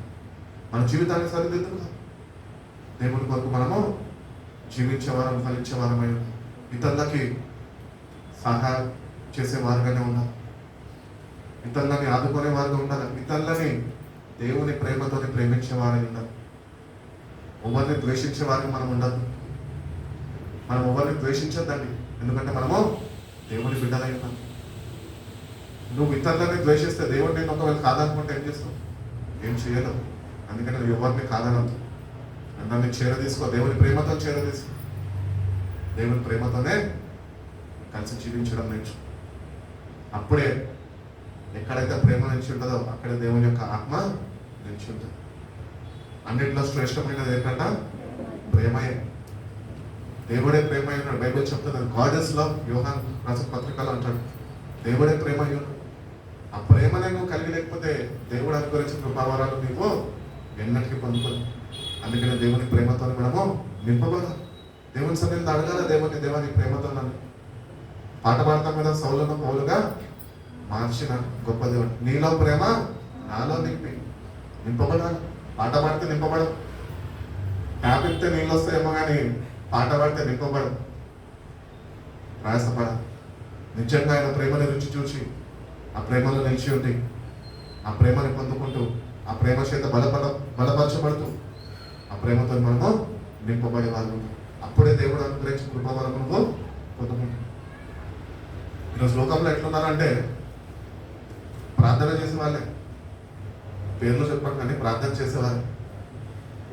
S3: మన జీవితాన్ని సరిదిద్దుకుందాం. దేవుని కొరకు మనము జీవించేవారం, ఫలించేవారమై ఇతరులకి సహాయం చేసేవారుగానే ఉండాలి. ఇతరులని ఆదుకునే వారుగా ఉండాలి. ఇతరులని దేవుని ప్రేమతోని ప్రేమించేవారై ఉండాలి. ఎవరిని ద్వేషించే వారికి మనం ఉండదు. మనం ఎవరిని ద్వేషించద్దండి, ఎందుకంటే మనము దేవుని బిడ్డలై ఉన్నాం. నువ్వు ఇతరులని ద్వేషిస్తే దేవుడు నేను ఒకవేళ కాదనుకుంటే ఏం చేస్తావు? ఏం చేయలేవు. అందుకని నువ్వు ఎవరిని కాదనద్దు. అందరినీ చేరదీసుకో, దేవుని ప్రేమతో చేరదీసుకో. దేవుని ప్రేమతోనే కలిసి జీవించడం నేర్చు. అప్పుడే ఎక్కడైతే ప్రేమ నిలిచి ఉంటుందో అక్కడే దేవుని యొక్క ఆత్మ నిలిచి ఉంటుంది. అన్నింటిలో శ్రేష్టమైనది ఏంటంటే ప్రేమయే. దేవుడే ప్రేమ అయినాడు. బైబిల్ చెప్తుంది గాడ్ ఇస్ లవ్. యోహాన్ రాసిన పత్రికలో అంటాడు దేవుడే ప్రేమ అయ్యాడు. ఆ ప్రేమనే నువ్వు కలిగి లేకపోతే దేవుడు అనుగ్రహించిన కృపావరాలు నీవు ఎన్నటికీ పొందుకోదు. అందుకనే దేవుని ప్రేమతో మనము నింపబడాలి. దేవుని సన్నిధిలో అడగాల, దేవాని ప్రేమతో నన్ను పాట పాడతాం కదా, సౌలను పౌలుగా మార్చిన గొప్ప దేవుడు. నీలో ప్రేమ నాలో నింపబడాలి. పాట పాడితే నింపబడదు. ట్యాప్ ఇస్తే నీళ్ళు వస్తాయేమో కానీ పాట పాడితే నింపబడదు. ప్రయాసపడాలి. నిజంగా ఆయన ప్రేమని రుచి చూసి ఆ ప్రేమలో నిలిచి ఉండి ఆ ప్రేమని పొందుకుంటూ ఆ ప్రేమ చేత బలపరచబడుతూ ఆ ప్రేమతో మనము
S2: నింపబడే వాళ్ళు ఉంటారు. అప్పుడే దేవుడు అనుగ్రహించిన కృపావరమును పొందుకుంటాం. ఈరోజు లోకంలో ఎట్లున్నారంటే ప్రార్థన చేసే వాళ్ళే, పేర్లు చెప్పండి కానీ ప్రార్థన చేసేవారు.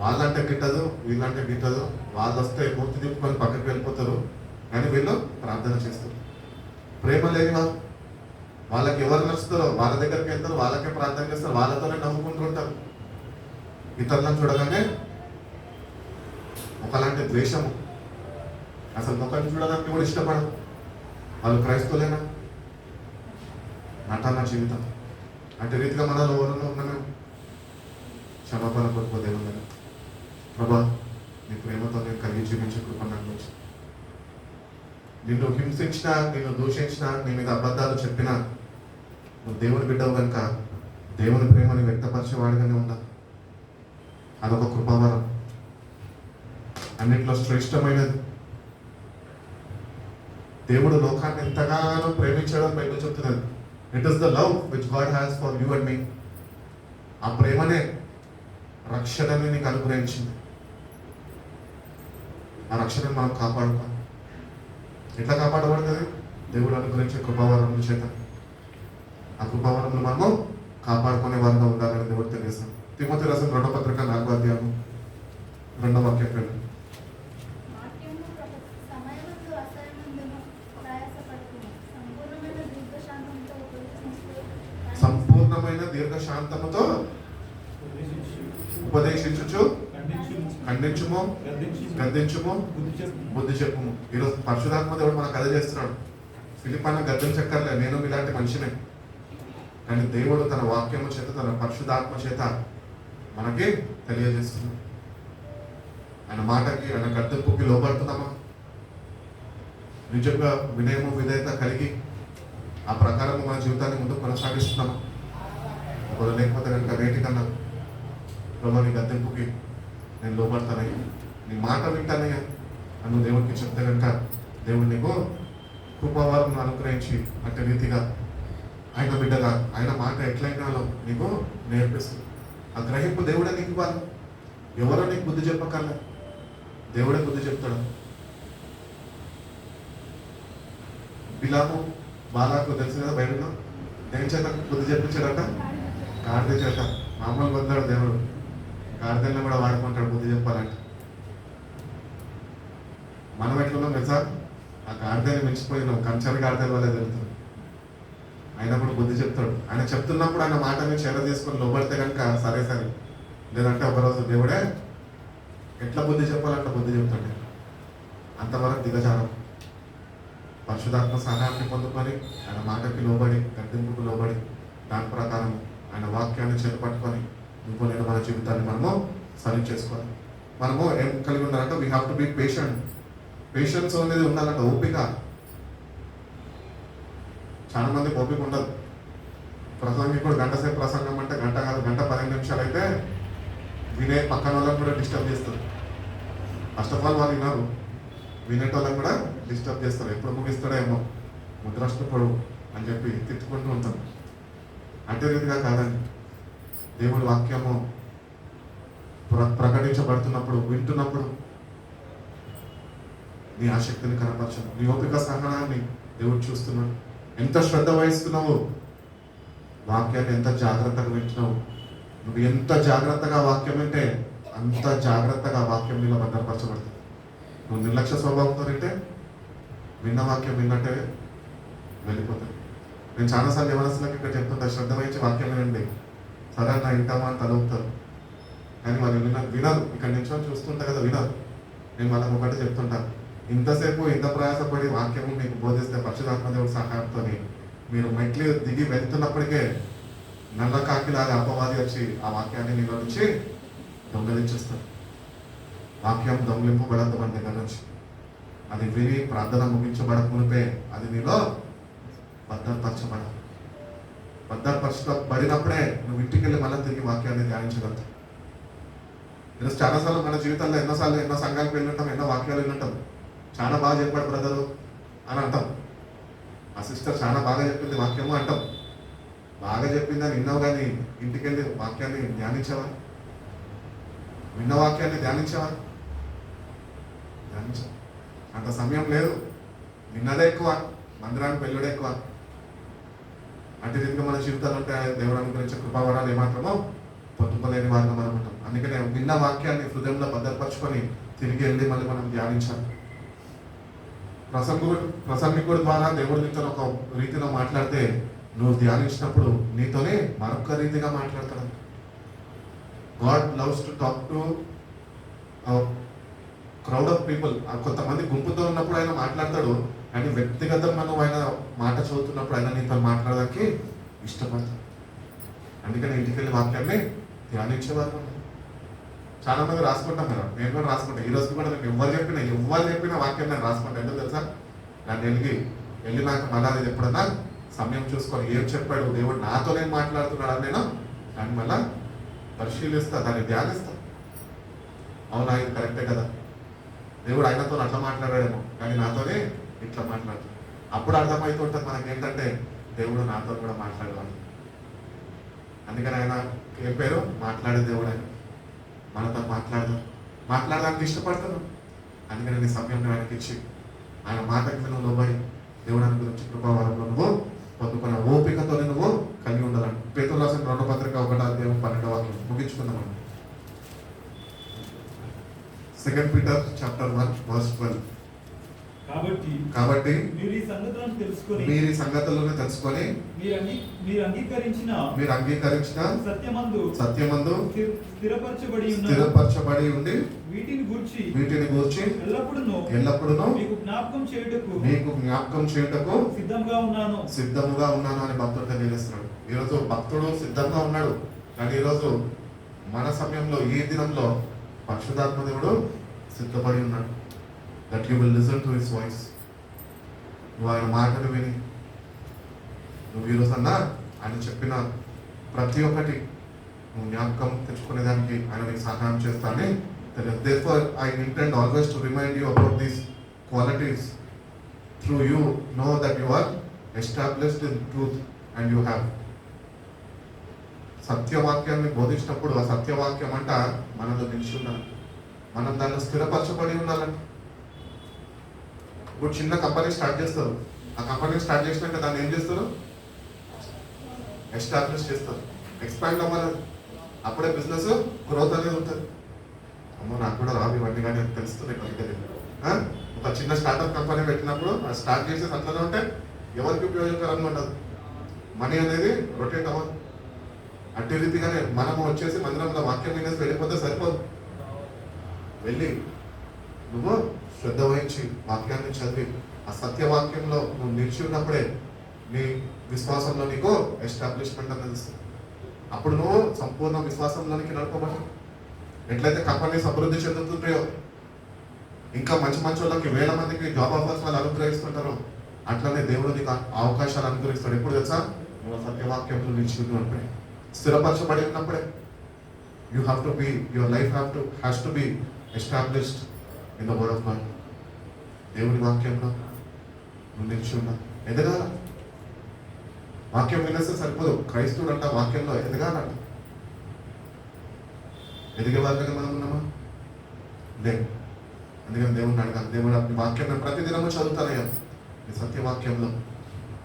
S2: వాళ్ళంటే గిట్టదు, వీళ్ళంటే గిట్టదు. వాళ్ళు వస్తే మూర్తి తిప్పుకొని పక్కకి వెళ్ళిపోతారు, కానీ వీళ్ళు ప్రార్థన చేస్తారు. ప్రేమ లేని వాళ్ళు, వాళ్ళకి ఎవరు నచ్చుతారో వాళ్ళ దగ్గరికి వెళ్తారు, వాళ్ళకే ప్రార్థన చేస్తారు, వాళ్ళతోనే నవ్వుకుంటూ ఉంటారు. ఇతరులను చూడగానే ఒకలాంటి ద్వేషము, అసలు ముఖాన్ని చూడడానికి కూడా ఇష్టపడరు. వాళ్ళు క్రైస్తవులేనా? నటన జీవితం అంటే రీతిగా మనలో ఎవరిలో ఉన్నాను. క్షమాపణ కోరుకోదే ఉన్నాను. ప్రభా, నీ ప్రేమతో నేను కలిగి జీవించే కృప నాకు వచ్చు. నిన్ను హింసించినా, నిన్ను దూషించినా, నీ మీద అబద్ధాలు చెప్పినా నువ్వు దేవుని బిడ్డవు కనుక దేవుని ప్రేమని వ్యక్తపరిచేవాడిగానే ఉందా. అదొక కృపావరం, అన్నింటిలో శ్రేష్టమైనది. దేవుడు లోకాన్ని ఎంతగానో ప్రేమించడం బైబిల్ చెప్తున్నది. It is the love which God has for you and me. ఆ ప్రేమనే రక్షణని నీకు అనుగ్రహించింది. ఆ రక్షణను మనం కాపాడుతాం. ఎట్లా కాపాడబడుతుంది? దేవుడు అనుగ్రహించే కృపావరం చేత. ఆ కృపావరంలో మనము కాపాడుకునే వారిగా ఉండాలని దేవుడు తెలియజేస్తాం. తిమోతి రాసిన 2వ పత్రిక 4వ అధ్యాయం 2వ వాక్యం. సంపూర్ణమైన దీర్ఘశాంతముతో ఉపదేశించుచు ఖండించుము, గద్దించుము, బుద్ధి చెప్పుము. ఈరోజు పరిశుధాత్మ దేవుడు మనకు అదే చేస్తున్నాడు. ఫిలిప్పన్న గద్దించక్కర్లే, నేను ఇలాంటి మనిషినే. కానీ దేవుడు తన వాక్యము చేత, తన పరిశుధాత్మ చేత మనకి తెలియజేస్తున్నాడు. ఆయన మాటకి, ఆయన గద్దెంపుకి లోబడుతున్నామా? నిజంగా వినయము విధేయత కలిగి ఆ ప్రకారం మన జీవితాన్ని ముందుకు కొనసాగిస్తున్నామా? ఒకవేళ లేకపోతే కనుక నేటికన్నా ప్రభు నీ గద్దెంపుకి నేను లోబడతానయ్యా, నీ మాట వింటానయ్యా అన్ను దేవుడికి చెప్తే కనుక దేవుడు నీకు కృపావారం అనుగ్రహించి అంటే రీతిగా ఆయన బిడ్డగా ఆయన మాట ఎట్లయినాలో నీకు నేర్పిస్తుంది. ఆ గ్రహింపు దేవుడే నీకు ఇవ్వాలి. ఎవరో నీకు బుద్ధి చెప్పకర్లే, దేవుడే బుద్ధి చెప్తాడు. బిలాము బాలాకు తెలుసు కదా బైబిల్లో. దేని చేత బుద్ధి చెప్పించాడట? గాడిద చేత. మామూలు పొందాడు దేవుడు, గాడిదల్ని కూడా వాడుకుంటాడు బుద్ధి చెప్పాలంటే. మనం ఎట్లున్నాం తెలుసా? ఆ గాడిదని మించిపోయినాం, కంచరి గాడిదల వల్ల తెలుస్తుంది. అయినప్పుడు బుద్ధి చెప్తాడు. ఆయన చెప్తున్నప్పుడు ఆయన మాటని చేర తీసుకొని లోబడితే కనుక సరే సరే, లేదంటే ఒకరోజు దేవుడే ఎట్లా బుద్ధి చెప్పాలంటే బుద్ధి చెప్తాడు. అంతవరకు దిగజారం. పరిశుధాత్మ సహాయాన్ని పొందుకొని ఆయన మాటకి లోబడి, గద్దెంపుకు లోబడి, దాని ప్రకారం ఆయన వాక్యాన్ని చేపట్టుకొని ఇంకో నేను మన జీవితాన్ని మనము సరి చేసుకోవాలి. మనము ఏం కలిగి ఉండాలంటే we have to be patient. Patience అనేది ఉండాలంటే ఓపిక. చాలా మందికి ఓపిక ఉండదు. ప్రసంగికుడు గంట సేపు ప్రసంగం అంటే గంట కాదు, గంట 15 నిమిషాలు అయితే వినే పక్కన వాళ్ళని కూడా డిస్టర్బ్ చేస్తారు. ఫస్ట్ ఆఫ్ ఆల్ వాళ్ళు విన్నారు, వినేటోళ్ళని కూడా డిస్టర్బ్ చేస్తారు. ఎప్పుడు ముగిస్తాడేమో, ముద్రష్టపడు అని చెప్పి తిట్టుకుంటూ ఉంటాం. అంటే రీతిగా కాదండి. దేవుడి వాక్యము ప్రకటించబడుతున్నప్పుడు, వింటున్నప్పుడు నీ ఆసక్తిని కనపరచు, నీ ఓపిక సహనాన్ని దేవుడు చూస్తున్నాడు. ఎంత శ్రద్ధ వహిస్తున్నావు, వాక్యాన్ని ఎంత జాగ్రత్తగా వింటున్నావు. నువ్వు ఎంత జాగ్రత్తగా వాక్యం వింటే అంత జాగ్రత్తగా వాక్యం నీలో భద్రపరచబడుతుంది. నువ్వు నిర్లక్ష్య స్వభావంతో వింటే విన్న వాక్యం విన్నట్టే వెళ్ళిపోతుంది. నేను చాలాసార్లు యవనస్తులకు ఇక్కడ చెప్తుంటా, శ్రద్ధ వహించి వాక్యం వినండి. సరే నా వింటామా అని తలుపుతారు, కానీ వాళ్ళు వినరు. ఇక్కడ నుంచి చూస్తుంటా కదా, వినరు. నేను వాళ్ళకి ఒకటి చెప్తుంటా, ఇంతసేపు ఇంత ప్రయాసపడి వాక్యము మీకు బోధిస్తే పరిశుధాత్మ దేవుడి సహాయంతో మీరు మెట్లు దిగి వెళ్తున్నప్పటికే నల్ల కాకిలాగా అపవాది వచ్చి ఆ వాక్యాన్ని నీలో నుంచి దొంగలించేస్తారు. వాక్యం దొంగలింపబడద్దు మన దగ్గర నుంచి. అది విని ప్రార్థన ముగించబడక మునిపే అది నీలో భద్రపరచబడాలి. భద్రపరచబడినప్పుడే నువ్వు ఇంటికి వెళ్ళి మళ్ళీ తిరిగి వాక్యాన్ని ధ్యానించగలుగుతావు. ఈరోజు చాలాసార్లు మన జీవితంలో ఎన్నో సంఘాలకు వెళ్ళుంటాం, ఎన్నో వాక్యాలు వెళ్ళుంటాం. చాలా బాగా చెప్పాడు బ్రదరు అని అంటాం. ఆ సిస్టర్ చాలా బాగా చెప్పింది వాక్యము అంటాం. బాగా చెప్పిందని విన్నావు, కానీ ఇంటికి వెళ్ళి వాక్యాన్ని ధ్యానించావా? విన్న వాక్యాన్ని ధ్యానించావా?
S3: ధ్యానించాలి. అంత సమయం లేదు. నిన్నదే ఎక్కువ, మందిరానికి వెళ్ళడే ఎక్కువ. అంటే రీతిగా మన జీవితాలు ఉంటే దేవుడు అనుగ్రహించే కృపావరాలు ఏమాత్రమో పొందుకోలేని వారిగా మనం ఉంటాం. అందుకనే విన్న వాక్యాన్ని హృదయంలో భద్రపరచుకొని తిరిగి వెళ్ళి మళ్ళీ మనం ధ్యానించాలి. ప్రసంగికుడి ద్వారా దేవుడి నీతో ఒక రీతిలో మాట్లాడితే నువ్వు ధ్యానించినప్పుడు నీతోనే మరొక రీతిగా మాట్లాడతాడు. God loves to talk to crowd of people. కొంతమంది గుంపుతో ఉన్నప్పుడు ఆయన మాట్లాడతాడు, కానీ వ్యక్తిగతంగా నువ్వు ఆయన మాట చదువుతున్నప్పుడు ఆయన నీతో మాట్లాడడానికి ఇష్టపడతాడు. అందుకని ఇంటికి వెళ్ళి వాక్యాన్ని ధ్యానించేవారు. చాలా మంది రాసుకుంటాం కదా, నేను కూడా రాసుకుంటాను. ఈ రోజు కూడా నేను ఎవరు చెప్పిన వాక్యం నేను రాసుకుంటాను. ఎందుకు తెలుసా? నన్ను వెళ్ళినాక మళ్ళీ అది ఎప్పుడన్నా సమయం చూసుకొని ఏం చెప్పాడు దేవుడు నాతో నేను మాట్లాడుతున్నాడు నేను దాన్ని మళ్ళా పరిశీలిస్తా, దాన్ని ధ్యానిస్తా. అవునా, ఇది కరెక్టే కదా, దేవుడు ఆయనతో అట్లా మాట్లాడాడేమో కానీ నాతోనే ఇట్లా మాట్లాడుతాడు. అప్పుడు అర్థమవుతుంటుంది మనకి ఏంటంటే దేవుడు నాతో కూడా మాట్లాడేవాడు. అందుకని ఆయన ఏం పేరు? మాట్లాడే దేవుడు. ఆయన మనతో మాట్లాడడానికి ఇష్టపడతాను. అందుకని నీ సమయం ఆయనకి ఇచ్చి ఆయన మాటకి నువ్వు లోబడి దేవుడు గురించి కృపావరంలో నువ్వు పొందుకున్న ఓపికతో నువ్వు కలిగి ఉండాలని పేతురు రాసిన 2వ పత్రిక 1:12 ముగించుకుందాం. 2 Peter chapter 1:12. కాబట్టి మీరు ఈ సంగతులను తెలుసుకొని మీరు అంగీకరించిన సత్యమందు స్థిరపరచబడి ఉండి వీటిని గూర్చి ఎల్లప్పుడూ మీకు జ్ఞాపకం చేయుటకు సిద్ధముగా ఉన్నాను అని భక్తుడు తెలియజేస్తున్నాడు. ఈరోజు భక్తుడు సిద్ధంగా ఉన్నాడు, కానీ ఈరోజు మన సమయంలో ఈ దినంలో పరిశుద్ధాత్మ దేవుడు సిద్ధపడి ఉన్నాడు. That you will listen to his voice. నువ్వు ఆయన మాటలు విని నువ్వు ఈరోజు అన్నా ఆయన చెప్పిన ప్రతి ఒక్కటి నువ్వు జ్ఞాపకం తెచ్చుకునేదానికి ఆయన నీకు సహాయం చేస్తానని తెలియదు. Therefore, I intend always to remind you about these qualities. Through you know that you are established in truth and you have. సత్యవాక్యాన్ని బోధించినప్పుడు ఆ సత్యవాక్యం అంట మనలో నిలిచి ఉండాలి, మనం దాన్ని స్థిరపరచబడి ఉండాలంట. ఇప్పుడు చిన్న కంపెనీ స్టార్ట్ చేస్తారు, ఆ కంపెనీ స్టార్ట్ చేసినాక దాన్ని ఏం చేస్తారు? ఎస్టాబ్లిష్ చేస్తారు, ఎక్స్పాండ్ అవ్వాలి. అప్పుడే బిజినెస్ గ్రోత్ అనేది ఉంటుంది. అమ్మో నాకు కూడా రాదు ఇవన్నీ కానీ తెలుస్తుంది కొద్దిగా. ఒక చిన్న స్టార్ట్అప్ కంపెనీ పెట్టినప్పుడు స్టార్ట్ చేసేసి అట్లనే ఉంటే ఎవరికి ఉపయోగకరంగా ఉండదు, మనీ అనేది రొటేట్ అవ్వదు. అట్టి రీతిగానే మనము వచ్చేసి మందిరంలో వాక్యం వినేసి వెళ్ళిపోతే సరిపోదు. వెళ్ళి నువ్వు శ్రద్ధ వహించి వాక్యాన్ని చదివి ఆ సత్యవాక్యంలో నువ్వు నిలిచి ఉన్నప్పుడే నీ విశ్వాసంలో నీకు ఎస్టాబ్లిష్మెంట్ అనేది ఇస్తుంది. అప్పుడు నువ్వు సంపూర్ణ విశ్వాసంలోనికి నడపబడి ఎట్లయితే కంపెనీస్ అభివృద్ధి చెందుతుంటాయో, ఇంకా మంచి వాళ్ళకి 1000 మందికి జాబ్ ఆఫర్స్ వాళ్ళు అనుగ్రహిస్తుంటారో, అట్లనే దేవుడు నీకు అవకాశాలు అనుగ్రహిస్తాడు. ఎప్పుడు తెలుసా? నువ్వు సత్యవాక్యంలో నిలిచి ఉన్నప్పుడే, స్థిరపరచబడి ఉన్నప్పుడే. You have to be, your life has to be established in the word of God. దేవుని వాక్యంలో నువ్వు నిలిచి ఉన్నా ఎదగాల. వాక్యం వినేస్తే సరిపోదు, క్రైస్తవుడు అంట వాక్యంలో ఎదగాలంట. ఎదిగే వాళ్ళగా మనం ఉన్నామా? లేదు. అందుకని దేవుడిని అడగాలి, దేవుడు వాక్యం నేను ప్రతిదినము చదువుతానయ్యా, ఈ సత్యవాక్యంలో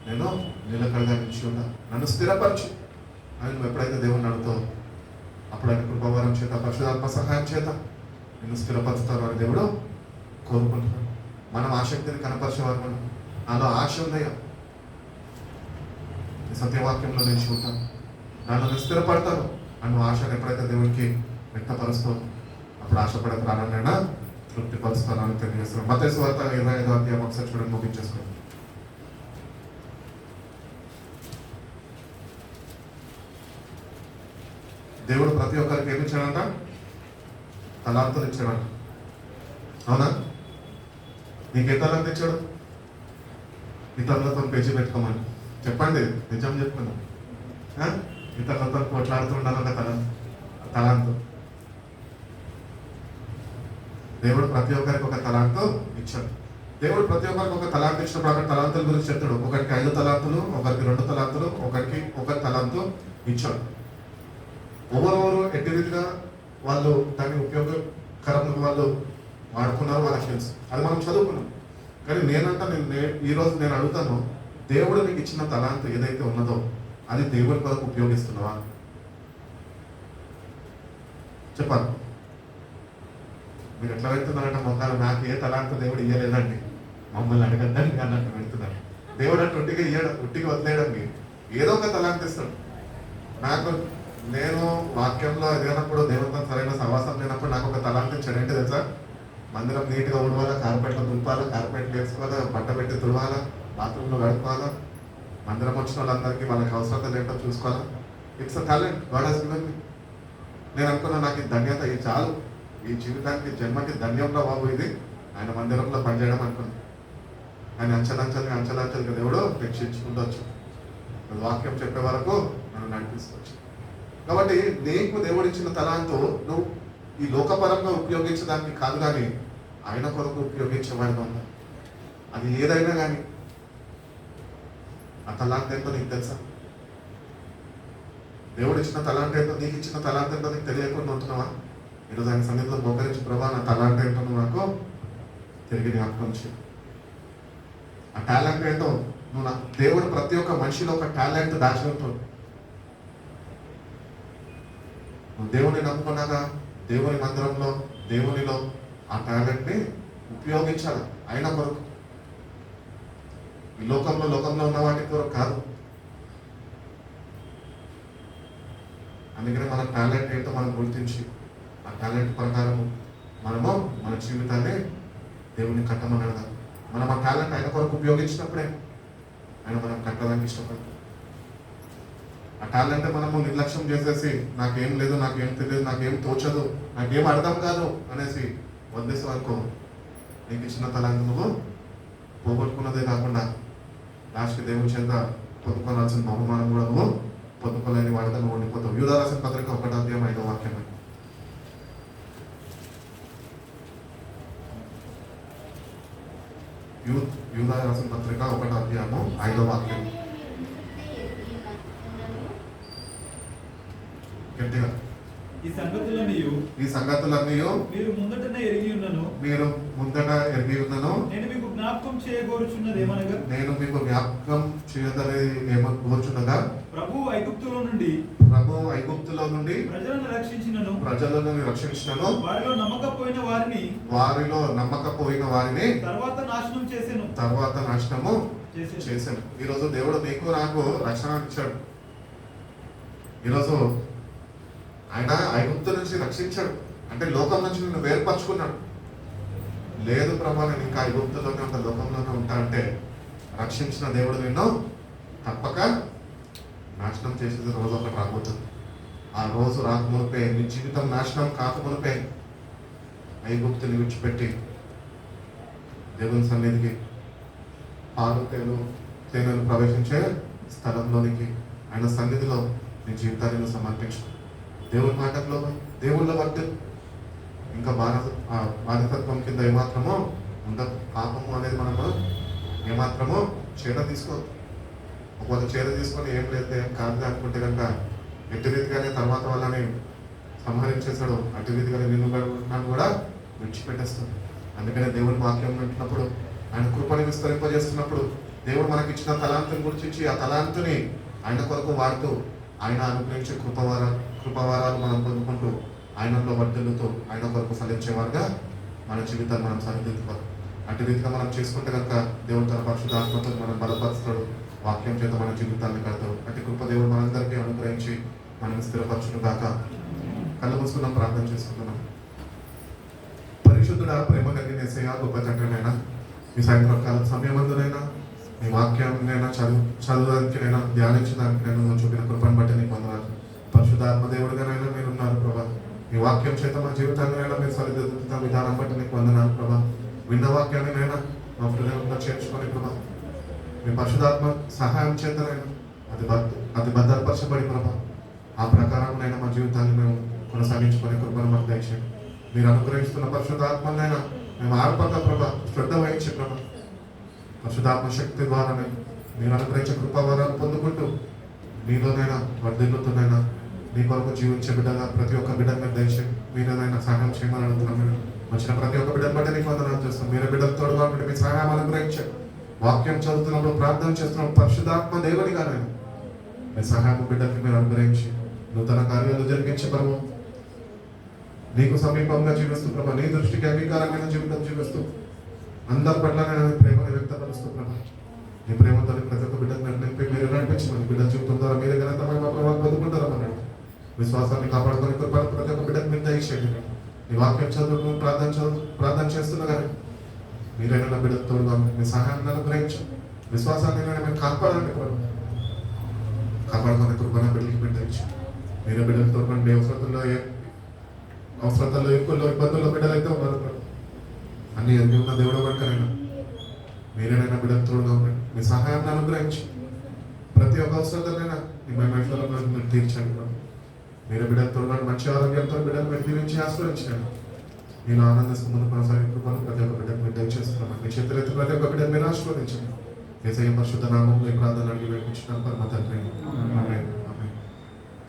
S3: నేను నిలకడగా నిలిచి ఉన్నా, నన్ను స్థిరపరచు అని నువ్వు ఎప్పుడైతే దేవుడిని అడుగుతావు అప్పుడు ఆయన కృపావరం చేత పరిశుద్ధాత్మ సహాయం చేత నిన్ను స్థిరపరుస్తారు అని దేవుడు కోరుకుంటున్నాడు. మనం ఆసక్తిని కనపరిచేవారు, మనం నాలో ఆశ ఉందయ్యా, ఈ సత్యవాక్యంలో నిలిచి ఉంటాను, నన్ను స్థిరపడతాను అన్న ఆశను ఎప్పుడైతే దేవుడికి వ్యక్తపరుస్తావు అప్పుడు ఆశపడే ప్రాణాలైనా తృప్తిపరుస్తానని తెలియజేస్తున్నాను. మత్తయి సువార్త 25వ అధ్యాయం ఒకసారి చూడండి, ముగించేసుకోండి. దేవుడు ప్రతి ఒక్కరికి ఏమి ఇచ్చాడంట? తలాంతులు ఇచ్చాడంట. అవునా? నీకే తలాంత ఇచ్చాడు? ఇతరులతో పేజీ పెట్టుకోమని చెప్పండి, నిజం చెప్పుకున్నాం. ఇతరులతో కొట్లాడుతుండాలంట తలాంతు. దేవుడు ప్రతి ఒక్కరికి ఒక తలాంతు ఇచ్చాడు. దేవుడు ప్రతి ఒక్కరికి ఒక తలాంతు ఇచ్చినప్పుడు అక్కడ తలాంతుల గురించి చెప్తాడు. ఒకరికి 5 తలాంతులు, ఒకరికి 2 తలాంతులు, ఒకరికి 1 తలాంతు ఇచ్చాడు. ఎవరెవరు ఎట్టి రీతిగా వాళ్ళు దాన్ని ఉపయోగకరంగా వాళ్ళు
S2: వాడుకున్నారో వాళ్ళకి తెలుసు, అది మనం చదువుకున్నాం. కానీ ఈరోజు నేను అడుగుతాను, దేవుడు నీకు ఇచ్చిన తలాంతు ఏదైతే ఉన్నదో అది దేవుడి కొరకు ఉపయోగిస్తున్నావా? చెప్పాలి. మీరు ఎట్లా పెడుతున్నారంటే మొత్తాలు నాకు ఏ తలాంతు దేవుడు ఇయ్యలేదండి, మమ్మల్ని అడగద్దని అన్నట్టు పెడుతున్నారు. దేవుడు అంటే ఒట్టిగా ఇయ్యడం, ఒట్టిగా వదిలేయడానికి ఏదో ఒక తలాంతు ఇస్తాడు. నేను వాక్యంలో ఎదిగినప్పుడు దేవునితో సరైన సహవాసం లేనప్పుడు నాకు ఒక తలాంతు ఇచ్చాడు. ఏంటి తెలుసా? మందిరం నీట్గా ఊడవాలా, కార్పెట్లు దులపాలా, కార్పెట్లు వేసుకోవాలా, బట్ట పెట్టి తుడవాలా, బాత్రూంలో గడుపుకోవాలా, మందిరం వచ్చిన వాళ్ళందరికీ వాళ్ళకి అవసరత ఏంటో చూసుకోవాలా. It's a talent God has given me. నేను అనుకున్నా నాకు ఈ ధన్యత, ఇది చాలు, ఈ జీవితానికి జన్మకి ధన్యంలో బాబు ఇది ఆయన మందిరంలో పనిచేయడం అనుకున్నాను. ఆయన అంచెలంచెలుగా దేవుడు రక్షించుకుంటూ వచ్చు, వాక్యం చెప్పే వరకు నన్ను నడిపిస్తవచ్చు. కాబట్టి నీకు దేవుడు ఇచ్చిన తలాంతు నువ్వు ఈ లోకపరంగా ఉపయోగించడానికి కాదు, కానీ ఆయన కొరకు ఉపయోగించేవాడిగా ఉన్నా. అది ఏదైనా కానీ ఆ తలాంత్ ఏంటో నీకు తెలుసా? దేవుడు ఇచ్చిన తలాంత్ ఏంటో, నీకు ఇచ్చిన తలాంత్ ఏంటో నీకు తెలియకుండా ఉంటున్నావా? ఈరోజు ఆయన సన్నిధిలో మోకరించి, ప్రభా నా తలాంత్ ఏంటో నువ్వు నాకు తిరిగి జ్ఞాపకం చేయి. ఆ టాలెంట్ ఏంటో నువ్వు నా దేవుడు ప్రతి ఒక్క మనిషిలో ఒక టాలెంట్ దాచి ఉంటుంది. నువ్వు దేవుని నమ్ముకున్నాగా దేవుని మందిరంలో దేవునిలో ఆ టాలెంట్ని ఉపయోగించాలి ఆయన కొరకు. ఈ లోకంలో ఉన్న వాటి కొరకు కాదు. అందుకనే మన టాలెంట్ ఏంటో మనం గుర్తించి ఆ టాలెంట్ ప్రకారం మనము మన జీవితాన్ని దేవుని కట్టమన్నాడు. మనం ఆ టాలెంట్ ఆయన కొరకు ఉపయోగించినప్పుడే ఆయన మనం కట్టడానికి ఇష్టపడతాం. ఆ టాలెంట్ మనము నిర్లక్ష్యం చేసేసి నాకేం లేదు, నాకేం తెలియదు, నాకేం తోచదు, నాకేం అర్థం కాదు అనేసి వదిలేసే వరకు నీకు ఇచ్చిన తలాంత్ నువ్వు పోగొట్టుకున్నదే కాకుండా లాస్ట్కి దేవుని చేత పొందుకోవాల్సిన బహుమానం కూడా నువ్వు పొందుకోలేని వాడిగా నువ్వు ఉండిపోతావు. యూదా రాసిన పత్రిక 1:5 వాక్యం. యూదా రాసిన పత్రిక 1:5 వాక్యం. గట్టిగా
S1: ఈ సంగతులన్నీ
S2: మీరు ముందట ఎరిగి ఉన్నను
S1: నేను మీకు జ్ఞాపకం చేయగోరుచున్నది
S2: ఏమనగా
S1: ప్రభు ఐగుప్తులో నుండి
S2: ప్రజలను రక్షించినను
S1: వారిలో
S2: నమ్మకపోయిన వారిని
S1: తర్వాత
S2: నాశనము చేశాను. ఈరోజు దేవుడు నీకు నాకు రక్షణ ఇచ్చాడు. ఈరోజు ఆయన ఐగుప్తు నుంచి రక్షించాడు అంటే లోకం నుంచి నిన్ను వేరుపరుచుకున్నాడు. లేదు ప్రభా నేను ఇంకా ఐగుప్తులోనే ఉంటా, లోకంలోనే ఉంటా అంటే రక్షించిన దేవుడు నిన్ను తప్పక నాశనం చేసేది రోజు ఒకటి రాబోతుంది. ఆ రోజు రాకమునిపే, నీ జీవితం నాశనం కాకమునిపే ఐగుప్తుని విడిచిపెట్టి దేవుని సన్నిధికి పాలు తేనెలు ప్రవేశించే స్థలంలోనికి ఆయన సన్నిధిలో నీ జీవితాన్ని నువ్వు సమర్పించు. దేవుని మాటల్లో దేవుళ్ళ బట్టి ఇంకా బాధితత్వం కింద ఏమాత్రమో ఉండదు. పాపము అనేది మనము ఏమాత్రమో చీర తీసుకోదు. ఒకవేళ చీర తీసుకొని ఏం లేదు ఏం కాదు అనుకుంటే కనుక ఎట్టి రీతిగానే తర్వాత వాళ్ళని సంహరించేస్తాడు, అటు రీతిగానే నన్ను కూడా విడిచిపెట్టేస్తాడు. అందుకనే దేవుని వాక్యం వింటున్నప్పుడు, ఆయన కృపని విస్తరింపజేస్తున్నప్పుడు, దేవుడు మనకి ఇచ్చిన తలాంతుని గురించి ఆ తలాంతుని ఆయన కొరకు వాడుతూ ఆయన అనుగ్రహించే కృపవారాలు మనం పొందుకుంటూ ఆయనలో వర్ధిల్లుతూ ఆయన కొరకు ఫలించేవారుగా మన జీవితాన్ని మనం సరిదిద్దుకోవాలి. అటు రీతిగా మనం చేసుకుంటే కనుక దేవుడు తన పరిశుద్ధాత్మతో మనం బలపరుస్తాడు, వాక్యం చేత మన జీవితాన్ని కడతాడు. అటు కృప దేవుడు మనందరికీ అనుగ్రహించి మనం స్థిరపరచును గాక. కళ్ళు మూసుకున్నాం, ప్రార్థన చేసుకుంటున్నాం. పరిశుద్ధుడా, ప్రేమ కలిగిన యేసయ్యా, గొప్ప తండ్రినైనా ఈ సాయంత్రం కాలం సమయమందునైనా నీ వాక్యాన్నైనా చదవడానికినైనా ధ్యానించడానికైనా నువ్వు చూపిన కృపను బట్టి నీకు వందనాలు. పరిశుద్ధాత్మ దేవుడిగానైనా మీరు ఉన్నారు ప్రభా. మీ వాక్యం చేత మా జీవితాన్నైనా మీరు సరిదిద్దుతున్న విధానం బట్టి నీకు వందనాలు ప్రభా. విన్న వాక్యాన్నైనా మా హృదయంలో చేర్చుకొని ప్రభా, మీ పరిశుద్ధాత్మ సహాయం చేతనైనా అది భద్రపరచబడి ప్రభా, ఆ ప్రకారంనైనా మా జీవితాన్ని మేము కొనసాగించుకునే కృపను మాకు దయచేయండి. మీరు అనుగ్రహిస్తున్న పరిశుద్ధాత్మనైనా మేము ఆర్పక ప్రభా శ్రద్ధ వహించే ప్రభా, పరిశుద్ధాత్మ శక్తి ద్వారానే మీరు అనుగ్రహించే కృపావరాలు పొందుకుంటూ నీలోనైనా వర్ధిల్లుతున్నైనా నీ కొరకు జీవించే బిడ్డగా ప్రతి ఒక్క బిడ్డ మీద దయచేయండి. మీరేనైనా సహాయం చేయమని అడుగుతున్నాం. వచ్చిన ప్రతి ఒక్క బిడ్డను బట్టి నీకు వందనాలు చేస్తాం. మీరే బిడ్డలు తోడుగా ఉంటే మీ సహాయం అనుగ్రహించండి. వాక్యం చదువుతున్నప్పుడు, ప్రార్థన చేస్తున్నప్పుడు పరిశుద్ధాత్మ దేవుని గానే మీ సహాయం బిడ్డకి మీరు అనుగ్రహించి నూతన కార్యాలు జరిగించే ప్రభు, నీకు సమీపంగా జీవిస్తూ ప్రభు, నీ దృష్టికి అంగీకారమైన జీవితం జీవిస్తూ అందరి పట్ల నేను ప్రేమను వ్యక్తపరుస్తూ ప్రభు, నీ ప్రేమతో ప్రతి ఒక్క బిడ్డకు నింపి మీరు నడిపించమని, బిడ్డ జీవితం ద్వారా మీరే ఘనతమైన ప్రభావం పొందుకుంటారన్నాడు. విశ్వాసాన్ని కాపాడుకొని కృపను ప్రతి ఒక్క బిడ్డకు మీరు దయచేయండి. నీ వాక్యం చదువు ప్రార్థన చేస్తున్నా కానీ మీరైనా నా బిడ్డకు తోడుగా మీ సహాయాన్ని అనుగ్రహించండి. విశ్వాసాన్ని మేము కాపాడండి ప్రభు, కాపాడుకునే కృపను బిడ్డకి పెట్టచ్చు. మీరే బిడ్డలు తోడుకోండి. అవసరతల్లో ఎక్కువలో ఇబ్బందుల్లో బిడ్డలు అయితే ఉన్నారు ప్రభు, అన్ని ఎరిగి ఉన్న దేవుడు కనుకనైనా మీరేనైనా బిడ్డలు తోడుగా ఉండండి. మీ సహాయాన్ని అనుగ్రహించి ప్రతి ఒక్క అవసరతనైనా మీ మైండ్లో మీరు తీర్చండి ప్రభు. మీరే బిడ్డలు తోడుగా మంచి ఆరోగ్యంతో బిడ్డలు మీరు దీవించి ఆశ్రయించండి. నేను ఆనందిస్తూ ముందు కొనసాగే కృపను ప్రతి ఒక్క బిడ్డకు మీరు దయచేస్తున్నాను. మీ చేతులైతే ప్రతి ఒక్క బిడ్డను మీరు ఆశీర్వదించండి. యేసయ్య పరిశుద్ధ నామములో ఈ ప్రార్థన అడిగి వేడుకుంటున్నాను పరమ తండ్రి. ఆమేన్.